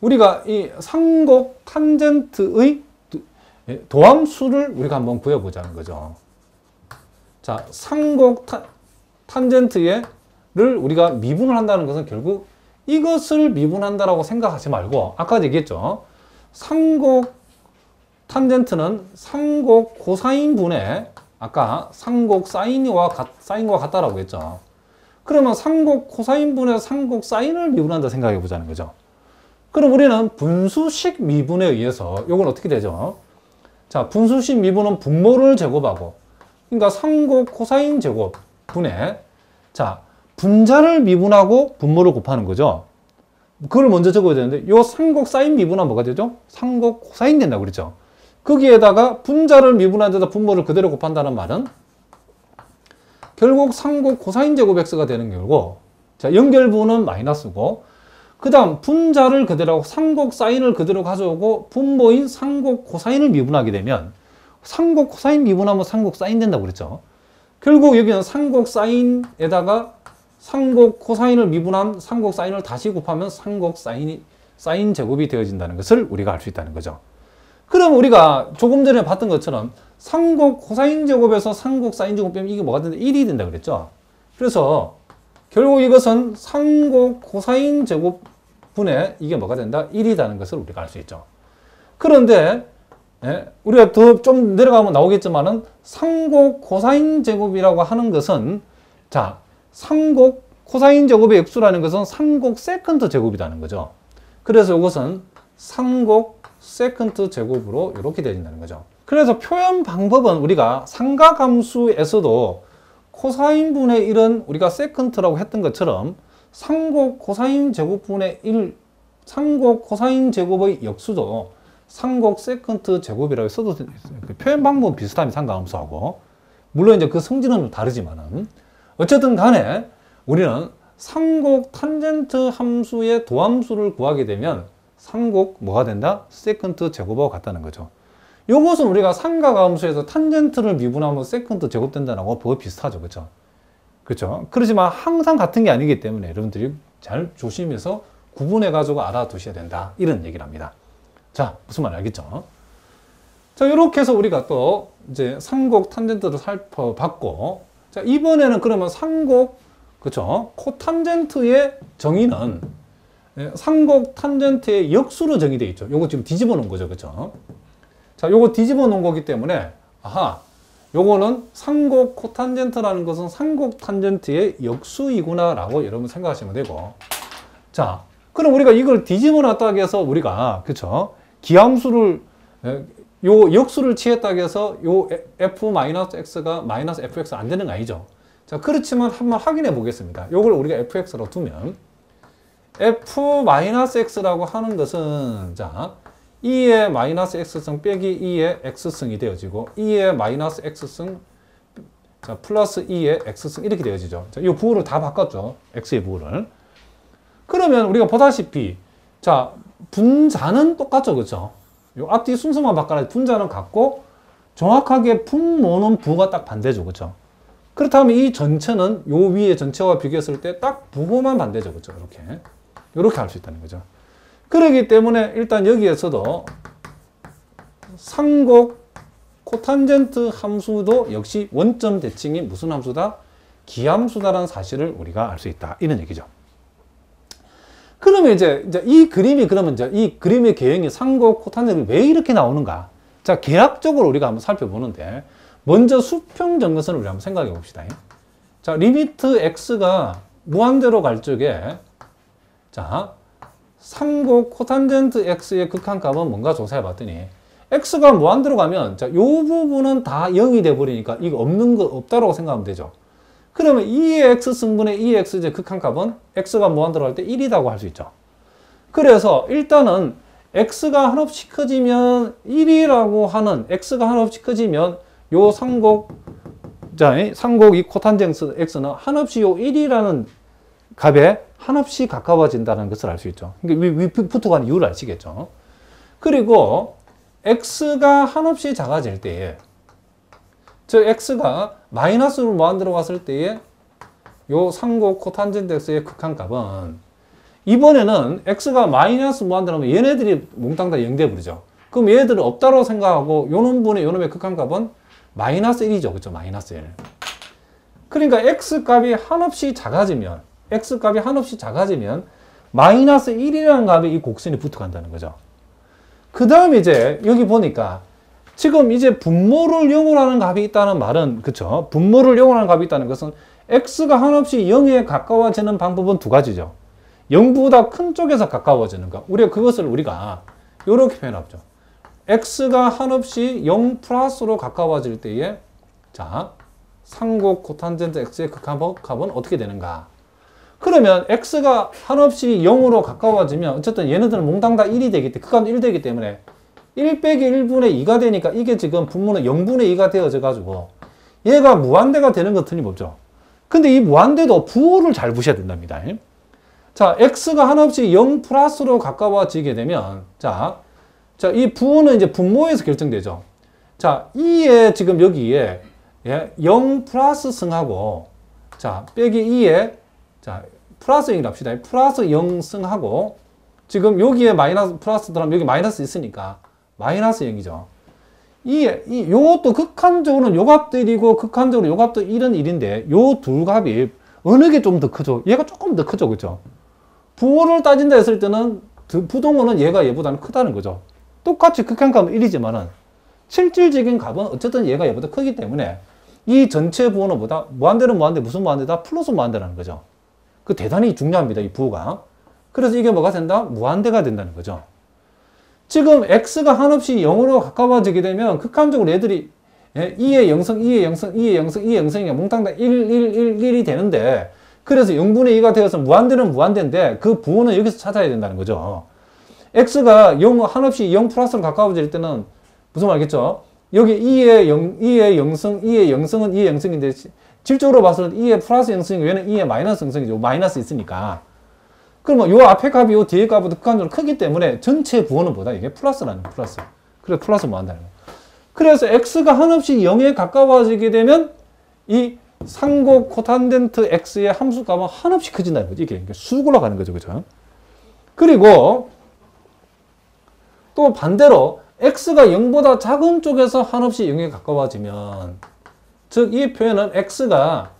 S1: 우리가 이 상곡 탄젠트의 도함수를 우리가 한번 구해보자는 거죠. 자, 상곡 탄젠트를 우리가 미분을 한다는 것은 결국 이것을 미분한다라고 생각하지 말고, 아까 얘기했죠. 상곡 탄젠트는 상곡 코사인분의, 아까 상곡 사인과 같다라고 했죠. 그러면 상곡 코사인분의 상곡 사인을 미분한다 생각해 보자는 거죠. 그럼 우리는 분수식 미분에 의해서 이건 어떻게 되죠? 자, 분수식 미분은 분모를 제곱하고, 그러니까 상곡 코사인 제곱 분의, 자, 분자를 미분하고 분모를 곱하는 거죠. 그걸 먼저 적어야 되는데, 요 상곡 사인 미분하면 뭐가 되죠? 상곡 코사인 된다고 그랬죠. 거기에다가 분자를 미분한 데다 분모를 그대로 곱한다는 말은 결국 상곡 코사인 제곱 x가 되는 거고, 자, 연결부는 마이너스고, 그 다음 분자를 그대로 하고 상곡 사인을 그대로 가져오고 분모인 상곡 코사인을 미분하게 되면 상곡 코사인 미분하면 상곡 사인 된다고 그랬죠. 결국 여기는 상곡 사인에다가 상곡 코사인을 미분한 상곡 사인을 다시 곱하면 상곡 사인 제곱이 되어진다는 것을 우리가 알 수 있다는 거죠. 그럼 우리가 조금 전에 봤던 것처럼 상곡 코사인 제곱에서 상곡 사인 제곱 빼면 이게 뭐가 된다? 1이 된다 그랬죠. 그래서 결국 이것은 상곡 코사인 제곱분의 이게 뭐가 된다? 1이라는 것을 우리가 알 수 있죠. 그런데 우리가 더 좀 내려가면 나오겠지만은 상곡 코사인 제곱이라고 하는 것은, 자, 상곡 코사인 제곱의 역수라는 것은 상곡 세컨트 제곱이라는 거죠. 그래서 이것은 상곡 세컨트 제곱으로 이렇게 되어진다는 거죠. 그래서 표현 방법은 우리가 삼각함수에서도 코사인분의 1은 우리가 세컨트라고 했던 것처럼 상곡 코사인 제곱분의 1, 상곡 코사인 제곱의 역수도 상곡 세컨트 제곱이라고 써도 표현 방법은 비슷합니다. 삼각함수하고. 물론 이제 그 성질은 좀 다르지만은 어쨌든 간에 우리는 상곡 탄젠트 함수의 도함수를 구하게 되면 상곡 뭐가 된다? 세컨트 제곱하고 같다는 거죠. 요것은 우리가 삼각함수에서 탄젠트를 미분하면 세컨트 제곱된다는 거 그거 비슷하죠. 그렇죠? 그렇죠? 그렇지만 항상 같은 게 아니기 때문에 여러분들이 잘 조심해서 구분해 가지고 알아두셔야 된다. 이런 얘기를 합니다. 자, 무슨 말 알겠죠? 자, 이렇게 해서 우리가 또 이제 상곡 탄젠트를 살펴봤고, 자, 이번에는 그러면 상곡, 그렇죠? 코탄젠트의 정의는 상곡 탄젠트의 역수로 정의되어 있죠. 요거 지금 뒤집어 놓은 거죠. 그렇죠? 자, 요거 뒤집어 놓은 거기 때문에, 아하, 요거는 상곡 코탄젠트라는 것은 상곡 탄젠트의 역수이구나 라고 여러분 생각하시면 되고, 자, 그럼 우리가 이걸 뒤집어 놨다고 해서 우리가, 그쵸? 기함수를, 요 역수를 취했다고 해서 요 f-x가 마이너스 fx 안 되는 거 아니죠? 자, 그렇지만 한번 확인해 보겠습니다. 요걸 우리가 fx로 두면, f-x라고 하는 것은, 자, 2의 마이너스 x승 빼기 2의 x승이 되어지고 2의 마이너스 x승 자 플러스 2의 x승 이렇게 되어지죠. 자, 이 부호를 다 바꿨죠. x의 부호를. 그러면 우리가 보다시피 자 분자는 똑같죠. 그렇죠? 요 앞뒤 순서만 바꿔라. 분자는 같고 정확하게 분모는 부호가 딱 반대죠. 그렇죠? 그렇다면 이 전체는 요 위의 전체와 비교했을 때 딱 부호만 반대죠. 그렇죠? 이렇게 할 수 있다는 거죠. 그렇기 때문에 일단 여기에서도 상곡 코탄젠트 함수도 역시 원점 대칭이 무슨 함수다? 기함수다라는 사실을 우리가 알 수 있다. 이런 얘기죠. 그러면 이제 이 그림이 그러면 이제 이 그림의 개형이 상곡 코탄젠트 왜 이렇게 나오는가? 자, 계약적으로 우리가 한번 살펴보는데 먼저 수평 정근선을 우리 한번 생각해 봅시다. 자, 리미트 x가 무한대로 갈 적에 자 상곡 코탄젠트 x의 극한값은 뭔가 조사해 봤더니 x가 무한대로 가면 자, 요 부분은 다 0이 돼 버리니까 이거 없는 거 없다라고 생각하면 되죠. 그러면 2의 x승분의 2의 x의 극한값은 x가 무한대로 갈 때 1이라고 할 수 있죠. 그래서 일단은 x가 한없이 커지면 1이라고 하는 x가 한없이 커지면 요 상곡 자, 상곡 이 코탄젠트 x는 한없이 요 1이라는 값에 한없이 가까워진다는 것을 알 수 있죠. 그러니까 위 붙어가는 이유를 아시겠죠. 그리고 x가 한없이 작아질 때에 저 x가 마이너스로 무한대로 갔을 때에 요 상곡 코탄젠트 x의 극한값은 이번에는 x가 마이너스 무한대로 하면 얘네들이 몽땅 다 0 돼버리죠. 그럼 얘들은 없다고 생각하고 요 놈분의 요 놈의 극한값은 마이너스 1이죠. 그렇죠? 마이너스 1. 그러니까 x값이 한없이 작아지면 x값이 한없이 작아지면 마이너스 1이라는 값에 이 곡선이 붙어간다는 거죠. 그 다음에 이제 여기 보니까 지금 이제 분모를 0으로 하는 값이 있다는 말은 그쵸? 분모를 0으로 하는 값이 있다는 것은 x가 한없이 0에 가까워지는 방법은 두 가지죠. 0보다 큰 쪽에서 가까워지는 것. 그것을 우리가 이렇게 표현하죠. x가 한없이 0 플러스로 가까워질 때에 자 상곡 코탄젠트 x의 극한값은 어떻게 되는가? 그러면 x가 한없이 0으로 가까워지면 어쨌든 얘네들은 몽땅 다 1이 되기 때문에 극한도 1 되기 때문에 1 빼기 1분의 2가 되니까 이게 지금 분모는 0분의 2가 되어져 가지고 얘가 무한대가 되는 건 틀림없죠. 근데 이 무한대도 부호를 잘 보셔야 된답니다. 자, x가 한없이 0 플러스로 가까워지게 되면 자, 이 부호는 이제 분모에서 결정되죠. 자, 2에 지금 여기에 0 플러스 승하고 자, 빼기 2에 자, 플러스 0이라 합시다. 플러스 0 승하고 지금 여기에 마이너스 플러스 들어가면 여기 마이너스 있으니까 마이너스 0이죠. 요것도 극한적으로는 요 값도 1이고 극한적으로 요 값도 1은 1인데 요 두 값이 어느 게 좀 더 크죠? 얘가 조금 더 크죠. 그죠? 부호를 따진다 했을 때는 부동호는 얘가 얘보다는 크다는 거죠. 똑같이 극한값은 1이지만은 실질적인 값은 어쨌든 얘가 얘보다 크기 때문에 이 전체 부호는 보다 무한대는 무한대 무슨 무한대다? 플러스 무한대라는 거죠. 그 대단히 중요합니다. 이 부호가. 그래서 이게 뭐가 된다? 무한대가 된다는 거죠. 지금 x가 한없이 0으로 가까워지게 되면 극한적으로 얘들이 2의 0승, 2의 0승, 2의 0승, 2의 0승이 몽땅 다 1, 1, 1, 1이 되는데 그래서 0분의 2가 되어서 무한대는 무한대인데 그 부호는 여기서 찾아야 된다는 거죠. x가 0, 한없이 0 플러스로 가까워질 때는 무슨 말 알겠죠? 여기 2의 0승, 2의 0승은 2의 0승인데 질적으로 봐서는 2의 플러스 0승이고 얘는 2의 마이너스 0승이죠. 마이너스 있으니까. 그러면 요 앞에 값이 요 뒤에 값보다 극한적으로 크기 때문에 전체 부호는 뭐다? 이게 플러스라는 거예요. 플러스. 그래서 플러스 뭐 한다는 거예요. 그래서 x가 한없이 0에 가까워지게 되면 이 상곡 코탄젠트 x의 함수값은 한없이 커진다는 거죠. 이게 쑥 올라가는 거죠. 그죠? 그리고 또 반대로 x가 0보다 작은 쪽에서 한없이 0에 가까워지면 즉 이 표현은 x가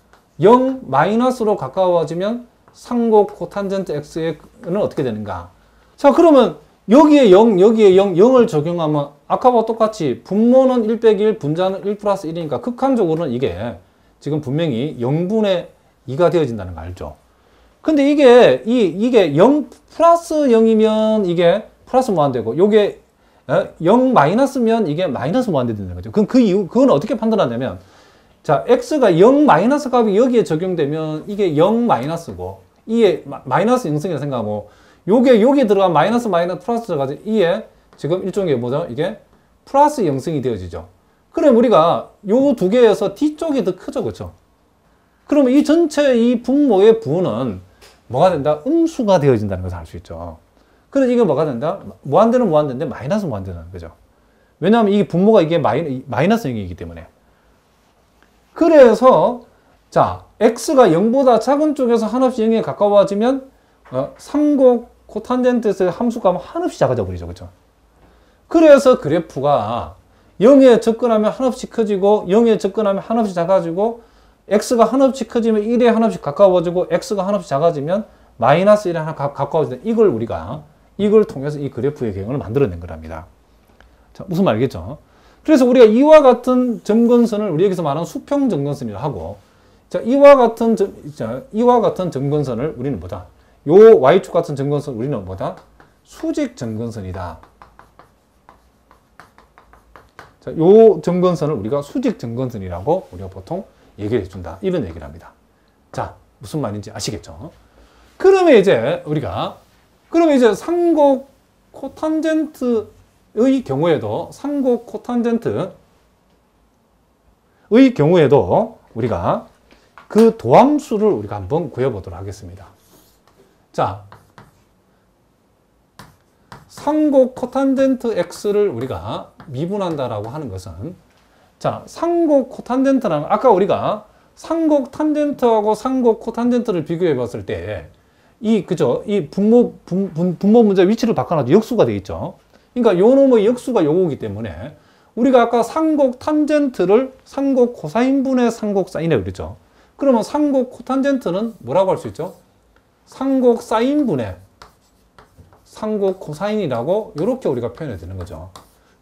S1: 0 마이너스로 가까워지면 상곡 코탄젠트 x는 어떻게 되는가? 자, 그러면 여기에 0, 여기에 0, 0을 적용하면 아까와 똑같이 분모는 1 빼기 1, 분자는 1 플러스 1이니까 극한적으로는 이게 지금 분명히 0분의 2가 되어진다는 거 알죠? 근데 이게 0 플러스 0이면 이게 플러스 무한대고 요게 0 마이너스면 이게 마이너스 무한대 된다는 거죠. 그럼 그 이유, 그건 어떻게 판단하냐면 자, x가 0 마이너스 값이 여기에 적용되면 이게 0 마이너스고, 이에 마이너스 0승이라 생각하고, 요게 여기 들어간 마이너스 플러스 들어가지, 이에 지금 일종의 뭐죠? 이게 플러스 0승이 되어지죠. 그럼 우리가 요 두 개에서 뒤쪽이 더 크죠, 그렇죠? 그러면 이 전체 이 분모의 부호는 뭐가 된다? 음수가 되어진다는 것을 알 수 있죠. 그래서 이게 뭐가 된다? 무한대는 무한대인데 마이너스 무한대라는 거죠. 왜냐하면 이 분모가 이게 마이너스 0이기 때문에. 그래서 자, x가 0보다 작은 쪽에서 한없이 0에 가까워지면 상곡 코탄젠트에서의 함수값은 한없이 작아져 버리죠. 그렇죠? 그래서 그래프가 0에 접근하면 한없이 커지고 0에 접근하면 한없이 작아지고 x가 한없이 커지면 1에 한없이 가까워지고 x가 한없이 작아지면 마이너스 1에 하나 가까워지는 이걸 우리가 이걸 통해서 이 그래프의 경우를 만들어낸 거랍니다. 자, 무슨 말이겠죠? 그래서 우리가 이와 같은 점근선을 우리 여기서 말하는 수평 점근선이라고 하고, 자, 이와 같은 점근선을 우리는 뭐다? 요 y축 같은 점근선 우리는 뭐다? 수직 점근선이다. 자, 요 점근선을 우리가 수직 점근선이라고 우리가 보통 얘기를 해준다. 이런 얘기를 합니다. 자, 무슨 말인지 아시겠죠? 그러면 이제 우리가 상곡 코탄젠트의 경우에도 우리가 그 도함수를 우리가 한번 구해보도록 하겠습니다. 자, 상곡 코탄젠트 x를 우리가 미분한다라고 하는 것은, 자, 상곡 코탄젠트라는, 아까 우리가 상곡 탄젠트하고 상곡 코탄젠트를 비교해 봤을 때 이 분모 문제 위치를 바꿔놔도 역수가 되어 있죠. 그러니까 요 놈의 역수가 요거기 때문에 우리가 아까 상곡 탄젠트를 상곡 코사인분의 상곡 사인이라고 그랬죠. 그러면 상곡 코탄젠트는 뭐라고 할 수 있죠? 상곡 사인분의 상곡 코사인이라고 이렇게 우리가 표현해야 되는 거죠.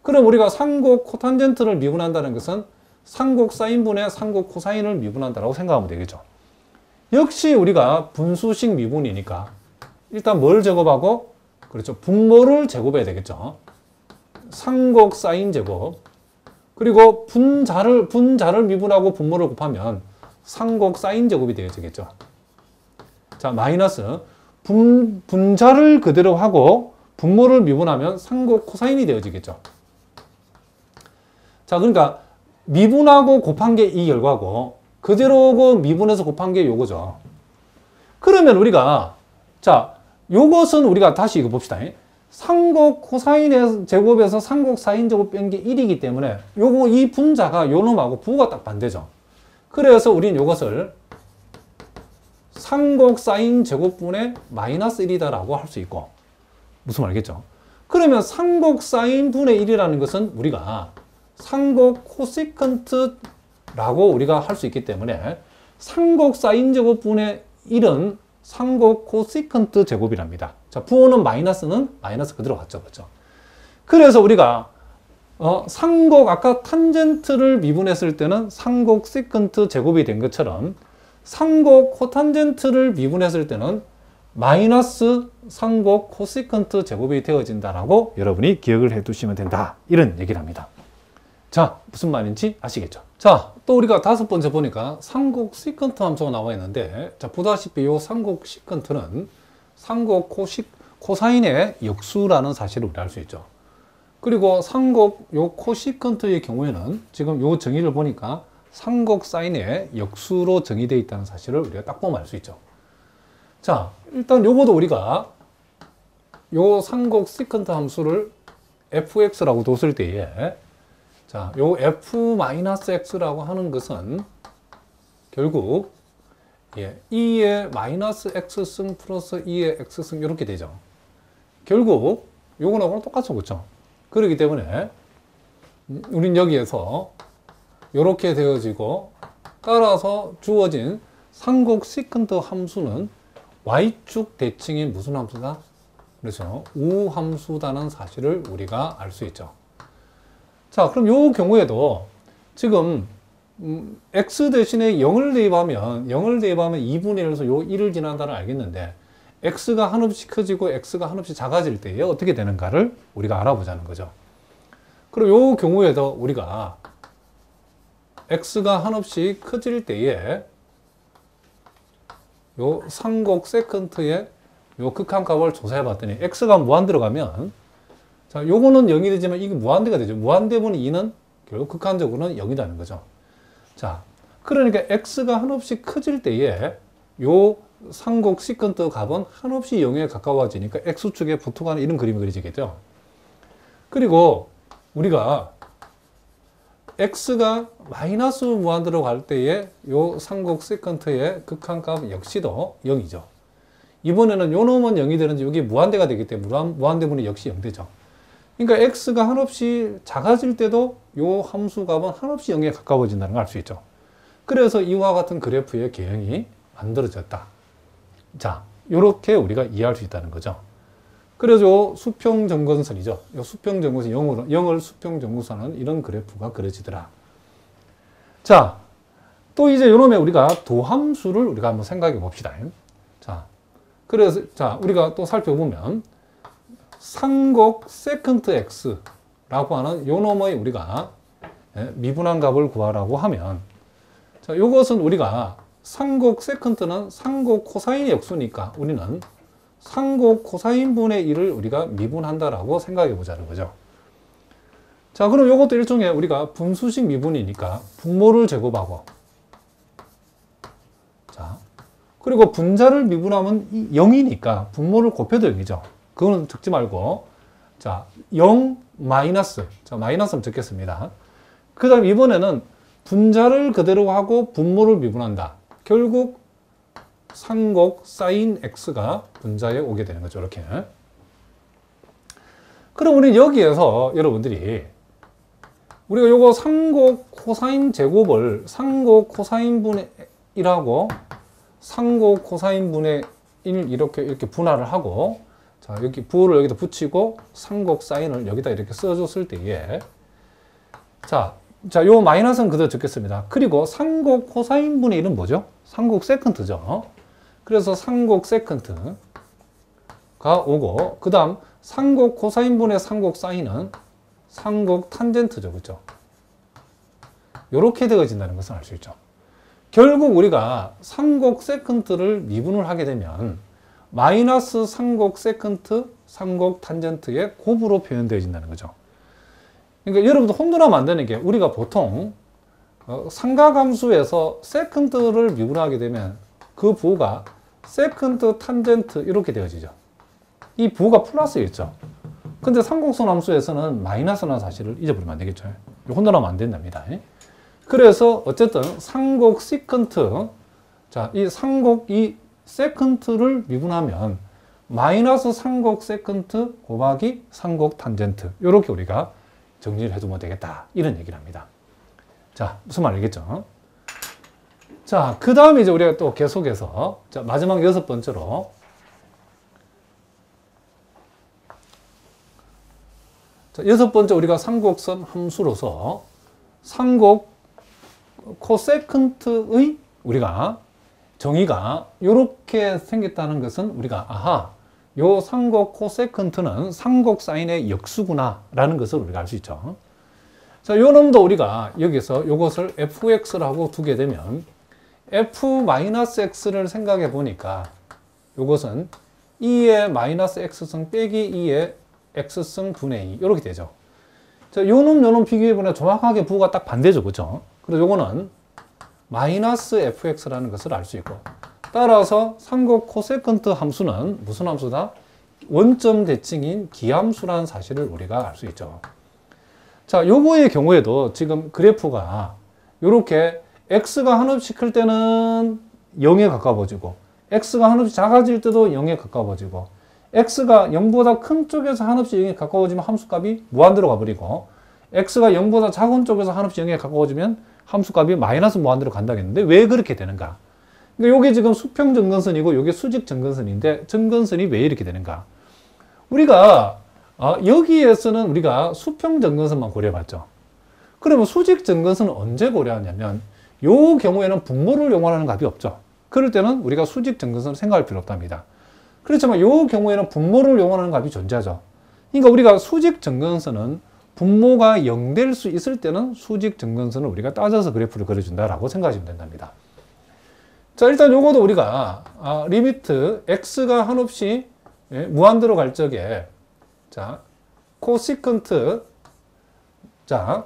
S1: 그럼 우리가 상곡 코탄젠트를 미분한다는 것은 상곡 사인분의 상곡 코사인을 미분한다라고 생각하면 되겠죠. 역시 우리가 분수식 미분이니까 일단 뭘 제곱하고, 그렇죠, 분모를 제곱해야 되겠죠. 상곡 사인 제곱, 그리고 분자를 미분하고 분모를 곱하면 상곡 사인 제곱이 되어지겠죠. 자, 마이너스 분자를 그대로 하고 분모를 미분하면 상곡 코사인이 되어지겠죠. 자, 그러니까 미분하고 곱한 게 이 결과고 그대로 미분해서 곱한 게 요거죠. 그러면 우리가, 자, 요것은 우리가 다시 이거 봅시다. 상곡 코사인의 제곱에서 상곡 사인 제곱 뺀 게 1이기 때문에 요거 이 분자가 요 놈하고 부호가 딱 반대죠. 그래서 우린 요것을 상곡 사인 제곱분의 마이너스 1이다라고 할 수 있고, 무슨 말이겠죠? 그러면 상곡 사인 분의 1이라는 것은 우리가 상곡 코시컨트라고 우리가 할 수 있기 때문에 상곡 사인 제곱분의 1은 상곡 코시컨트 제곱이랍니다. 자, 부호는 마이너스는 마이너스 그대로 갔죠. 그렇죠? 그래서 우리가 상곡 아까 탄젠트를 미분했을 때는 상곡 시컨트 제곱이 된 것처럼 상곡 코탄젠트를 미분했을 때는 마이너스 상곡 코시컨트 제곱이 되어진다라고 여러분이 기억을 해 두시면 된다. 이런 얘기를 합니다. 자, 무슨 말인지 아시겠죠? 자, 또 우리가 다섯 번째 보니까 상곡 시컨트 함수가 나와 있는데, 자, 보다시피 이 상곡 시컨트는 상곡 코사인의 역수라는 사실을 우리 알 수 있죠. 그리고 상곡 요 코시컨트의 경우에는 지금 요 정의를 보니까 상곡 사인의 역수로 정의되어 있다는 사실을 우리가 딱 보면 알 수 있죠. 자, 일단 요거도 우리가 요 상곡 시컨트 함수를 fx라고 뒀을 때에, 자, 요 f-x라고 하는 것은 결국 2의 마이너스 x승 플러스 2의 x승 이렇게 되죠. 결국 요거하고는 똑같죠, 그렇죠? 그렇기 때문에 우린 여기에서 이렇게 되어지고, 따라서 주어진 상곡 시컨트 함수는 y축 대칭인 무슨 함수다? 그렇죠. 우함수다는 사실을 우리가 알 수 있죠. 자, 그럼 이 경우에도 지금 x 대신에 0을 대입하면 2분의 1에서 요 1을 지난다는 알겠는데, x가 한없이 커지고 x가 한없이 작아질 때에 어떻게 되는가를 우리가 알아보자는 거죠. 그리고 이 경우에도 우리가 x가 한없이 커질 때에 요 상곡 세컨트의 요 극한값을 조사해 봤더니 x가 무한 들어가면, 자, 요거는 0이 되지만 이게 무한대가 되죠. 무한대분의 2는 결국 극한적으로는 0이라는 거죠. 자, 그러니까 x가 한없이 커질 때에 요 상곡 시컨트 값은 한없이 0에 가까워지니까 x축에 붙어가는 이런 그림이 그려지겠죠. 그리고 우리가 x가 마이너스 무한대로 갈 때에 요 상곡 세컨트의 극한값 역시도 0이죠. 이번에는 요 놈은 0이 되는지 여기 무한대가 되기 때문에 무한대분이 역시 0되죠. 그러니까 x가 한없이 작아질 때도 요 함수 값은 한없이 0에 가까워진다는 걸 알 수 있죠. 그래서 이와 같은 그래프의 개형이 만들어졌다. 자, 요렇게 우리가 이해할 수 있다는 거죠. 그래서 수평정근선이죠. 요 수평정근선 0을 수평정근선은 이런 그래프가 그려지더라. 자, 또 이제 요놈에 우리가 도함수를 우리가 한번 생각해 봅시다. 자, 그래서 자, 우리가 또 살펴보면 상곡 세컨트 x라고 하는 요놈의 우리가 미분한 값을 구하라고 하면, 자, 요것은 우리가 상곡 세컨트는 상곡 코사인의 역수니까 우리는 상곡 코사인분의 1을 우리가 미분한다라고 생각해 보자는 거죠. 자, 그럼 요것도 일종의 우리가 분수식 미분이니까 분모를 제곱하고, 자, 그리고 분자를 미분하면 0이니까 분모를 곱해도 0이죠. 그거는 적지 말고, 자, 0 마이너스, 자, 마이너스는 적겠습니다. 그 다음 이번에는 분자를 그대로 하고 분모를 미분한다. 결국 상곡 사인 x가 분자에 오게 되는 거죠. 이렇게. 그럼 우리 여기에서 여러분들이 우리가 요거 상곡 코사인 제곱을 상곡 코사인분의 1하고 상곡 코사인분의 1 이렇게 분할을 하고, 자, 여기 부호를 여기다 붙이고 상곡 사인을 여기다 이렇게 써줬을 때에, 자, 요 마이너스는 그대로 적겠습니다. 그리고 상곡 코사인분의 1은 뭐죠? 상곡 세컨트죠. 그래서 상곡 세컨트가 오고, 그 다음 상곡 코사인분의 상곡 사인은 상곡 탄젠트죠. 그죠? 이렇게 되어진다는 것을 알 수 있죠. 결국 우리가 상곡 세컨트를 미분을 하게 되면 마이너스 상곡 세컨트, 상곡 탄젠트의 곱으로 표현되어진다는 거죠. 그러니까 여러분도 혼돈하면 안 되는 게, 우리가 보통 삼각함수에서 세컨트를 미분하게 되면 그 부호가 세컨트 탄젠트 이렇게 되어지죠. 이 부호가 플러스겠죠. 근데 상곡선 함수에서는 마이너스라는 사실을 잊어버리면 안 되겠죠. 혼돈하면 안 된답니다. 그래서 어쨌든 상곡 시컨트, 자, 이 상곡 이 세컨트를 미분하면 마이너스 상곡 세컨트 곱하기 상곡 탄젠트, 이렇게 우리가 정리를 해두면 되겠다, 이런 얘기를 합니다. 자, 무슨 말 알겠죠? 자, 그 다음에 이제 우리가 또 계속해서, 자, 마지막 여섯 번째로, 자, 여섯 번째 우리가 상곡선 함수로서 상곡 코세컨트의 우리가 정의가 이렇게 생겼다는 것은 우리가 아하, 요 상곡 코세컨트는 상곡 사인의 역수구나 라는 것을 우리가 알 수 있죠. 자, 요 놈도 우리가 여기서 요것을 fx라고 두게 되면 f-x를 생각해 보니까 요것은 2의 마이너스 x승 빼기 2의 x승 분의 2 이렇게 되죠. 자, 요놈 비교해 보면 정확하게 부호가 딱 반대죠. 그죠? 그래서 요거는 마이너스 fx라는 것을 알 수 있고, 따라서 상곡 코세컨트 함수는 무슨 함수다? 원점 대칭인 기함수라는 사실을 우리가 알 수 있죠. 자, 요거의 경우에도 지금 그래프가 요렇게 x가 한없이 클 때는 0에 가까워지고 x가 한없이 작아질 때도 0에 가까워지고 x가 0보다 큰 쪽에서 한없이 0에 가까워지면 함수값이 무한대로 가버리고 x가 0보다 작은 쪽에서 한없이 0에 가까워지면 함수값이 마이너스 무한대로 간다겠는데 왜 그렇게 되는가? 그러니까 요게 지금 수평 점근선이고 요게 수직 점근선인데 점근선이 왜 이렇게 되는가? 우리가 여기에서는 우리가 수평 점근선만 고려해봤죠. 그러면 수직 점근선은 언제 고려하냐면 요 경우에는 분모를 이용하는 값이 없죠. 그럴 때는 우리가 수직 점근선을 생각할 필요 없답니다. 그렇지만 요 경우에는 분모를 이용하는 값이 존재하죠. 그러니까 우리가 수직 점근선은 분모가 0 될 수 있을 때는 수직 점근선을 우리가 따져서 그래프를 그려준다라고 생각하시면 된답니다. 자, 일단 요거도 우리가 리미트 x가 한없이 무한대로 갈 적에 자, 코시컨트 자,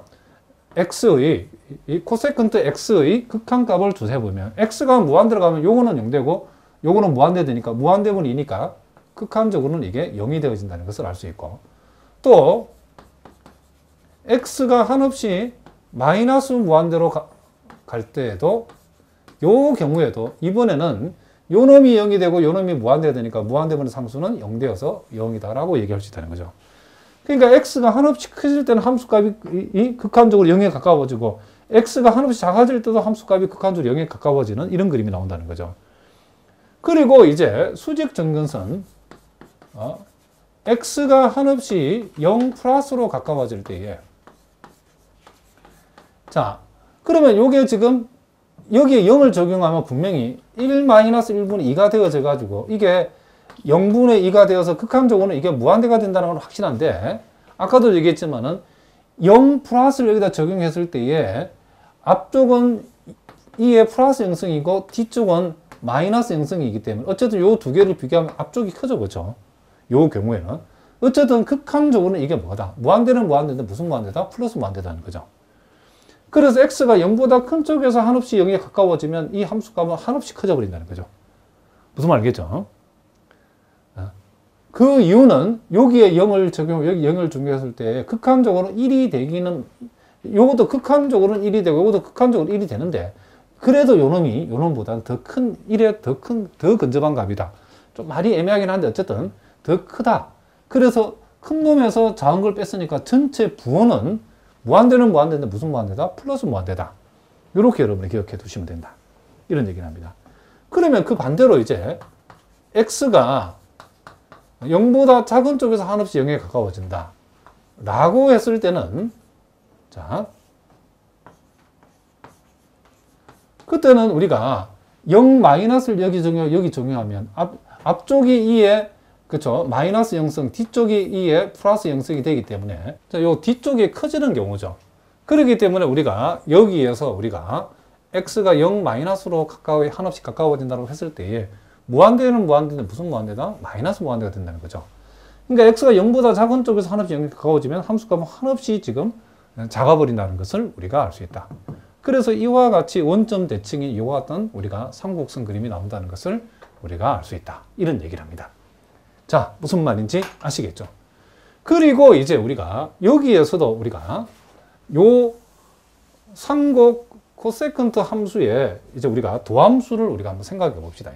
S1: x의 이 코세컨트 x의 극한값을 두세 보면 x가 무한대로 가면 요거는 0되고 요거는 무한대 되니까 무한대분 2니까 극한적으로는 이게 0이 되어진다는 것을 알 수 있고, 또 x가 한없이 마이너스 무한대로 갈 때에도 요 경우에도 이번에는 요 놈이 0이 되고 요 놈이 무한대가 되니까 무한대분의 상수는 0 되어서 0이다라고 얘기할 수 있다는 거죠. 그러니까 x가 한없이 커질 때는 함수값이 극한적으로 0에 가까워지고 x가 한없이 작아질 때도 함수값이 극한적으로 0에 가까워지는 이런 그림이 나온다는 거죠. 그리고 이제 수직 점근선 x가 한없이 0 플러스로 가까워질 때에 자, 그러면 요게 지금 여기에 0을 적용하면 분명히 1-1분의 2가 되어져 가지고 이게 0분의 2가 되어서 극한적으로는 이게 무한대가 된다는 건 확실한데, 아까도 얘기했지만은 0 플러스를 여기다 적용했을 때에 앞쪽은 2의 플러스 영성이고 뒤쪽은 마이너스 영성이기 때문에 어쨌든 요 두 개를 비교하면 앞쪽이 커져. 그렇죠? 요 경우에는 어쨌든 극한적으로는 이게 뭐다? 무한대는 무한대인데 무슨 무한대다? 플러스 무한대다는 거죠. 그래서 x가 0보다 큰 쪽에서 한없이 0에 가까워지면 이 함수값은 한없이 커져 버린다는 거죠. 무슨 말 알겠죠? 그 이유는 여기에 0을 적용, 여기 0을 적용했을 때 극한적으로 1이 되기는, 요것도 극한적으로는 1이 되고 요것도 극한적으로 1이 되는데, 그래도 요놈이 요놈보다는 더 큰, 1에 더 근접한 값이다. 좀 말이 애매하긴 한데 어쨌든 더 크다. 그래서 큰 놈에서 작은 걸 뺐으니까 전체 부호는 무한대는 무한대인데 무슨 무한대다? 플러스 무한대다. 이렇게 여러분이 기억해 두시면 된다. 이런 얘기를 합니다. 그러면 그 반대로 이제 x가 0보다 작은 쪽에서 한없이 0에 가까워진다 라고 했을 때는 자, 그때는 우리가 0 마이너스를 여기 적용하면 앞쪽이 2에 그쵸 마이너스 0승, 뒤쪽이 2에 플러스 0승이 되기 때문에 자, 요 뒤쪽이 커지는 경우죠. 그렇기 때문에 우리가 여기에서 우리가 x가 0 마이너스로 한없이 가까워진다고 했을 때에 무한대는 무한대인데 무슨 무한대다? 마이너스 무한대가 된다는 거죠. 그러니까 x가 0보다 작은 쪽에서 한없이 0에 가까워지면 함수값은 한없이 지금 작아버린다는 것을 우리가 알 수 있다. 그래서 이와 같이 원점 대칭인 이와 같은 우리가 삼곡선 그림이 나온다는 것을 우리가 알 수 있다. 이런 얘기를 합니다. 자, 무슨 말인지 아시겠죠? 그리고 이제 우리가 여기에서도 우리가 요 삼곡 코세컨트 함수에 이제 우리가 도함수를 우리가 한번 생각해 봅시다.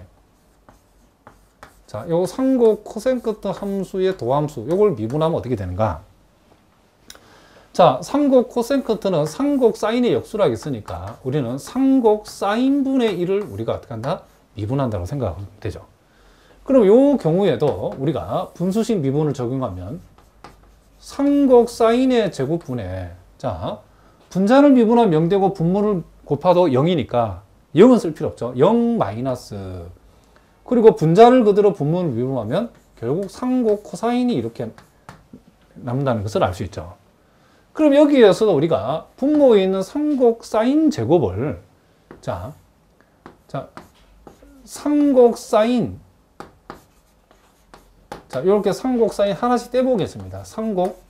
S1: 자, 요 삼곡 코세컨트 함수의 도함수, 요걸 미분하면 어떻게 되는가? 자, 삼곡 코세컨트는 삼곡 사인의 역수라고 했으니까 우리는 삼곡 사인분의 1을 우리가 어떻게 한다? 미분한다고 생각하면 되죠. 그럼 요 경우에도 우리가 분수식 미분을 적용하면 삼곡 사인의 제곱분에 자, 분자를 미분하면 0되고 분모를 곱하도 0이니까 0은 쓸 필요 없죠. 0 마이너스. 그리고 분자를 그대로 분모를 미분하면 결국 상곡 코사인이 이렇게 남는다는 것을 알 수 있죠. 그럼 여기에서 우리가 분모에 있는 상곡 사인 제곱을 자, 상곡 사인 자, 이렇게 상곡 사인 하나씩 떼보겠습니다. 상곡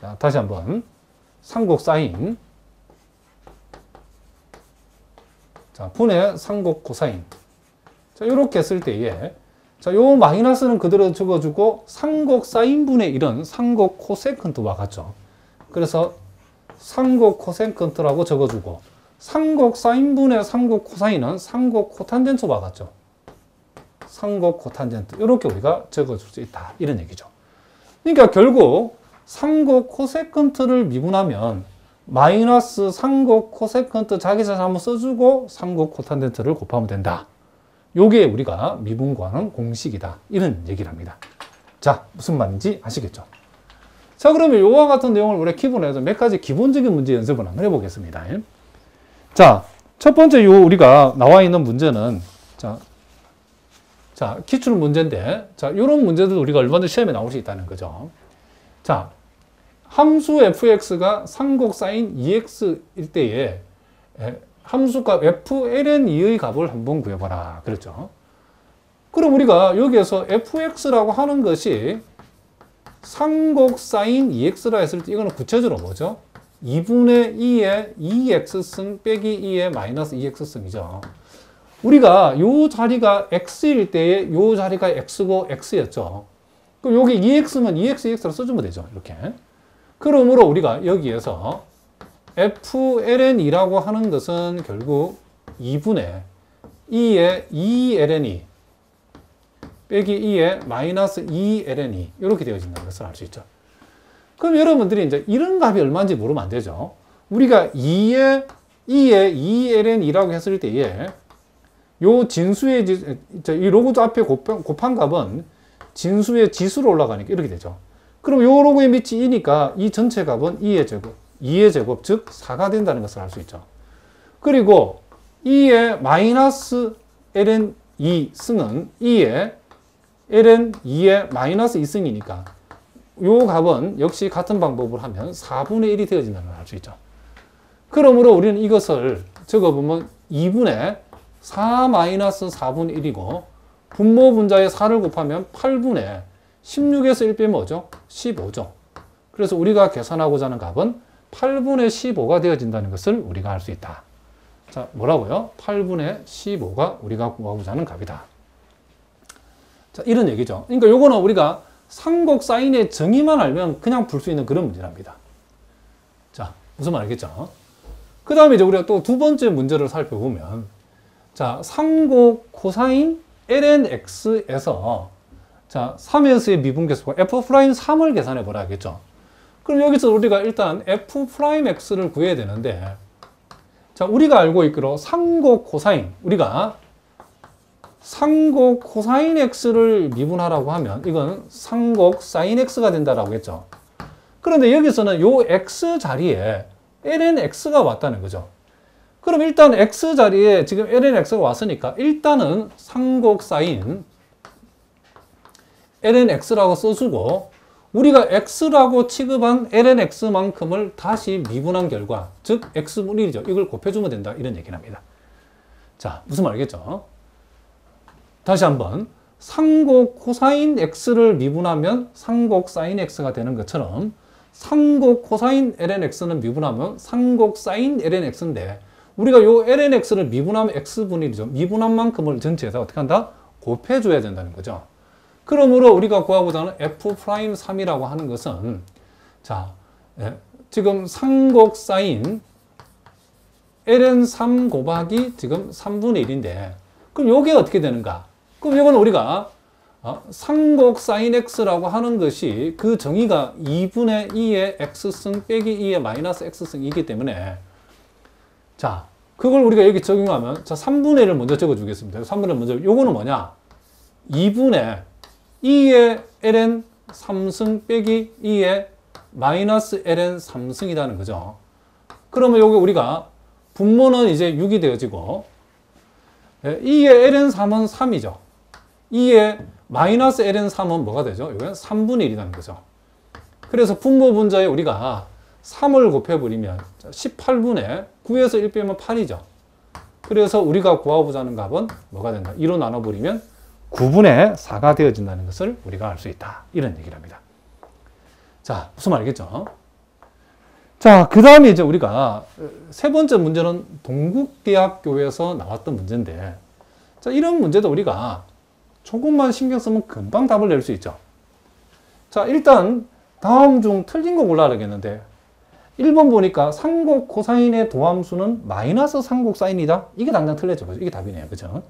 S1: 자, 다시 한번 상곡 사인 자, 분의 상곡 코사인 자, 이렇게 쓸 때에 자, 요 마이너스는 그대로 적어주고 상곡 사인분의 1은 상곡 코세컨트와 같죠. 그래서 상곡 코세컨트라고 적어주고 상곡 사인분의 상곡 코사인은 상곡 코탄젠트와 같죠. 상곡 코탄젠트 이렇게 우리가 적어줄 수 있다 이런 얘기죠. 그러니까 결국 상곡 코세컨트를 미분하면 마이너스 상곡 코세컨트 자기자 한번 써주고 상곡 코탄젠트를 곱하면 된다. 요게 우리가 미분 구하는 공식이다. 이런 얘기를 합니다. 자, 무슨 말인지 아시겠죠? 자, 그러면 요와 같은 내용을 우리가 기본에서 몇 가지 기본적인 문제 연습을 한번 해보겠습니다. 자, 첫 번째 요 우리가 나와 있는 문제는 자, 기출 문제인데 자, 요런 문제도 우리가 얼마든지 시험에 나올 수 있다는 거죠. 자, 함수 fx가 상곡 사인 2x일 때에 함수값 fln2의 값을 한번 구해봐라. 그랬죠. 그럼 우리가 여기에서 fx라고 하는 것이 상곡 사인 2x라 했을 때 이거는 구체적으로 뭐죠? 2분의 2의 2x승 빼기 2의 마이너스 2x승이죠. 우리가 요 자리가 x일 때에 요 자리가 x고 x였죠. 그럼 여기 2x면 2x, 2x로 써주면 되죠. 이렇게. 그러므로 우리가 여기에서 fln이라고 하는 것은 결국 2분의 2의 2ln이 빼기 2의 마이너스 2ln이 이렇게 되어진다는 것을 알 수 있죠. 그럼 여러분들이 이제 이런 값이 얼마인지 모르면 안 되죠. 우리가 2의 2ln이라고 했을 때에 요 진수의 이 로그 앞에 곱한 값은 진수의 지수로 올라가니까 이렇게 되죠. 그럼 요 로그의 밑이 2니까 이 전체 값은 2의 제곱, 즉 4가 된다는 것을 알 수 있죠. 그리고 2의 마이너스 ln 2승은 2의 ln 2의 마이너스 2승이니까 요 값은 역시 같은 방법을 하면 4분의 1이 되어진다는 걸 알 수 있죠. 그러므로 우리는 이것을 적어보면 2분의 4 마이너스 4분의 1이고 분모 분자에 4를 곱하면 8분의 16에서 1 빼면 뭐죠? 15죠. 그래서 우리가 계산하고자 하는 값은 8분의 15가 되어진다는 것을 우리가 알 수 있다. 자, 뭐라고요? 8분의 15가 우리가 구하고자 하는 값이다. 자, 이런 얘기죠. 그러니까 요거는 우리가 상곡 사인의 정의만 알면 그냥 풀 수 있는 그런 문제랍니다. 자, 무슨 말 알겠죠? 그 다음에 이제 우리가 또 두 번째 문제를 살펴보면 자, 상곡 코사인 lnx에서 자, 3에서의 미분계수가 f'3을 계산해 보라 하겠죠. 그럼 여기서 우리가 일단 f'x를 구해야 되는데 자, 우리가 알고 있기로 상곡 코사인 우리가 상곡 코사인 x를 미분하라고 하면 이건 상곡 사인 x가 된다라고 했죠. 그런데 여기서는 요 x 자리에 lnx가 왔다는 거죠. 그럼 일단 x 자리에 지금 lnx가 왔으니까 일단은 상곡 사인 lnx라고 써주고 우리가 x라고 취급한 lnx만큼을 다시 미분한 결과 즉 x분의 1이죠. 이걸 곱해주면 된다 이런 얘기를 합니다. 자, 무슨 말 알겠죠? 다시 한번 상곡 코사인 x를 미분하면 상곡 사인 x가 되는 것처럼 상곡 코사인 lnx는 미분하면 상곡 사인 lnx인데 우리가 요 lnx를 미분하면 x분의 1이죠. 미분한 만큼을 전체에서 어떻게 한다? 곱해줘야 된다는 거죠. 그러므로 우리가 구하고자 하는 f'3이라고 하는 것은 자, 지금 상곡 사인 ln3 곱하기 지금 3분의 1인데 그럼 요게 어떻게 되는가? 그럼 이건 우리가 상곡 사인 x라고 하는 것이 그 정의가 2분의 2의 x승 빼기 2의 마이너스 x승이기 때문에 자, 그걸 우리가 여기 적용하면 자, 3분의 1을 먼저 적어주겠습니다. 3분의 1 먼저 요거는 뭐냐? 2분의 2의 ln 3승 빼기 2의 마이너스 ln 3승이라는 거죠. 그러면 여기 우리가 분모는 이제 6이 되어지고 2의 ln3은 3이죠. 2의 마이너스 ln3은 뭐가 되죠? 이건 3분의 1이라는 거죠. 그래서 분모 분자에 우리가 3을 곱해버리면 18분의 9에서 1 빼면 8이죠. 그래서 우리가 구하고자 하는 값은 뭐가 된다? 2로 나눠버리면 9분의 4가 되어진다는 것을 우리가 알 수 있다. 이런 얘기를 합니다. 자, 무슨 말이겠죠? 자, 그 다음에 이제 우리가 세 번째 문제는 동국대학교에서 나왔던 문제인데, 자, 이런 문제도 우리가 조금만 신경 쓰면 금방 답을 낼 수 있죠. 자, 일단 다음 중 틀린 거 골라야 되겠는데, 1번 보니까 상곡 코사인의 도함수는 마이너스 상곡 사인이다. 이게 당장 틀렸죠. 그죠? 이게 답이네요. 그죠?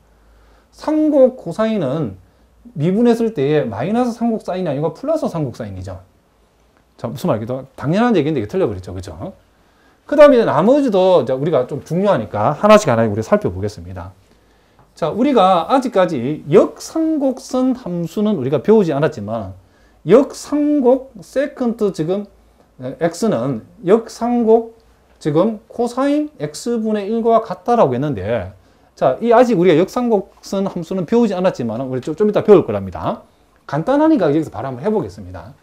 S1: 상곡 코사인은 미분했을 때에 마이너스 상곡 사인이 아니고 플러스 상곡 사인이죠. 자, 무슨 말이죠? 당연한 얘기인데 이게 틀려버렸죠. 그죠? 그 다음에 나머지도 우리가 좀 중요하니까 하나씩 우리 살펴보겠습니다. 자, 우리가 아직까지 역상곡선 함수는 우리가 배우지 않았지만, 역상곡 세컨트 지금 x는 역상곡 지금 코사인 x분의 1과 같다라고 했는데, 자, 이 아직 우리가 역상곡선 함수는 배우지 않았지만 우리 좀 이따 배울 거랍니다. 간단하니까 여기서 바로 한번 해보겠습니다.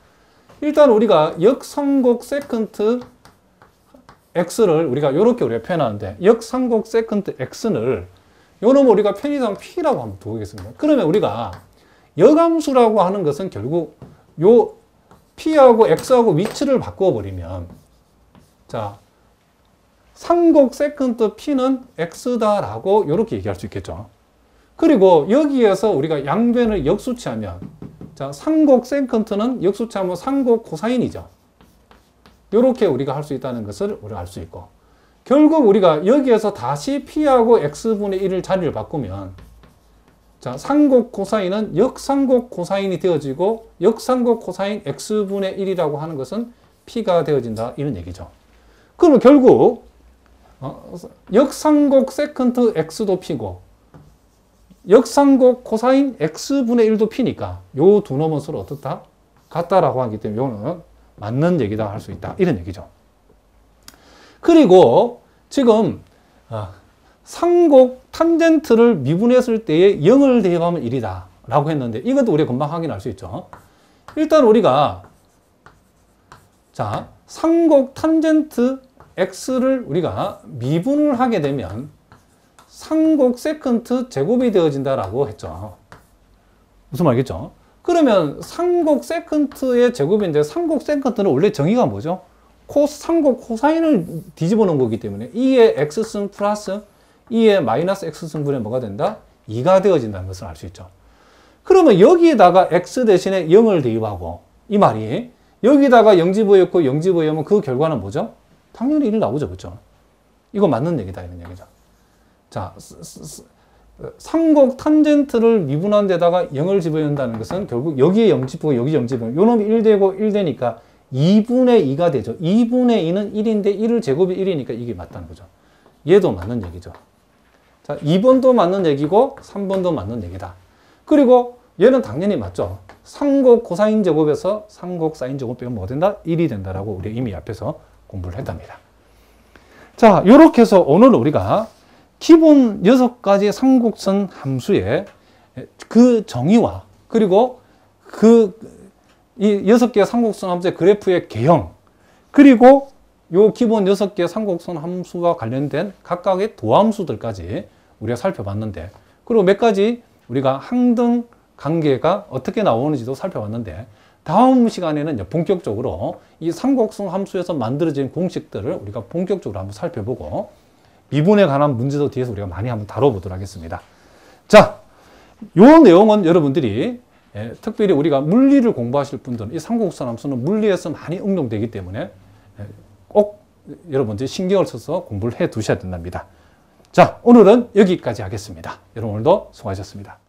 S1: 일단 우리가 역상곡 세컨트 x를 우리가 이렇게 우리가 표현하는데, 역상곡 세컨트 x를 요놈을 우리가 편의상 p라고 한번 두겠습니다. 그러면 우리가 역함수라고 하는 것은 결국 요 p하고 x하고 위치를 바꿔버리면, 자, 상곡 세컨트 p는 x다라고 이렇게 얘기할 수 있겠죠. 그리고 여기에서 우리가 양변을 역수치하면, 자, 상곡 세컨트는 역수치하면 상곡 코사인이죠. 이렇게 우리가 할 수 있다는 것을 우리가 알 수 있고, 결국 우리가 여기에서 다시 p하고 x분의 1을 자리를 바꾸면, 자, 상곡 코사인은 역상곡 코사인이 되어지고, 역상곡 코사인 x분의 1이라고 하는 것은 p가 되어진다. 이런 얘기죠. 그러면 결국 역상곡 세컨트 x도 p고, 역상곡 코사인 x분의 1도 p니까 요 두 놈은 서로 어떻다? 같다라고 하기 때문에 요는 맞는 얘기다 할 수 있다. 이런 얘기죠. 그리고 지금 상곡 탄젠트를 미분했을 때에 0을 대입하면 1이다 라고 했는데, 이것도 우리가 금방 확인할 수 있죠. 일단 우리가, 자, 상곡 탄젠트 x를 우리가 미분을 하게 되면 상곡 세컨트 제곱이 되어진다라고 했죠. 무슨 말이겠죠? 그러면 상곡 세컨트의 제곱인데, 상곡 세컨트는 원래 정의가 뭐죠? 상곡 코사인을 뒤집어 놓은 거기 때문에 2의 x승 플러스 2의 마이너스 x승분의 뭐가 된다? 2가 되어진다는 것을 알 수 있죠. 그러면 여기에다가 x 대신에 0을 대입하고, 이 말이 여기다가 0 집어넣고 0 집어넣으면 그 결과는 뭐죠? 당연히 1 나오죠. 그렇죠? 이거 맞는 얘기다 이런 얘기죠. 자, 상곡 탄젠트를 미분한 데다가 0을 집어넣는다는 것은 결국 여기에 0 집고 여기 0 집어넣으면 요 놈이 1 되고 1 되니까 2분의 2가 되죠. 2분의 2는 1인데 1을 제곱이 1이니까 이게 맞다는 거죠. 얘도 맞는 얘기죠. 자, 2번도 맞는 얘기고 3번도 맞는 얘기다. 그리고 얘는 당연히 맞죠. 상곡 코사인 제곱에서 상곡 사인 제곱 빼면 뭐가 된다? 1이 된다라고 우리 이미 앞에서 공부를 했답니다. 자, 이렇게 해서 오늘 우리가 기본 6가지 상곡선 함수의 그 정의와, 그리고 이 6개의 상곡선 함수의 그래프의 개형, 그리고 요 기본 6개의 상곡선 함수와 관련된 각각의 도함수들까지 우리가 살펴봤는데, 그리고 몇 가지 우리가 항등 관계가 어떻게 나오는지도 살펴봤는데, 다음 시간에는 본격적으로 이 상곡선 함수에서 만들어진 공식들을 우리가 본격적으로 한번 살펴보고, 미분에 관한 문제도 뒤에서 우리가 많이 한번 다뤄보도록 하겠습니다. 자, 요 내용은 여러분들이 특별히 우리가 물리를 공부하실 분들은 이 상곡선 함수는 물리에서 많이 응용되기 때문에 꼭 여러분들이 신경을 써서 공부를 해 두셔야 된답니다. 자, 오늘은 여기까지 하겠습니다. 여러분 오늘도 수고하셨습니다.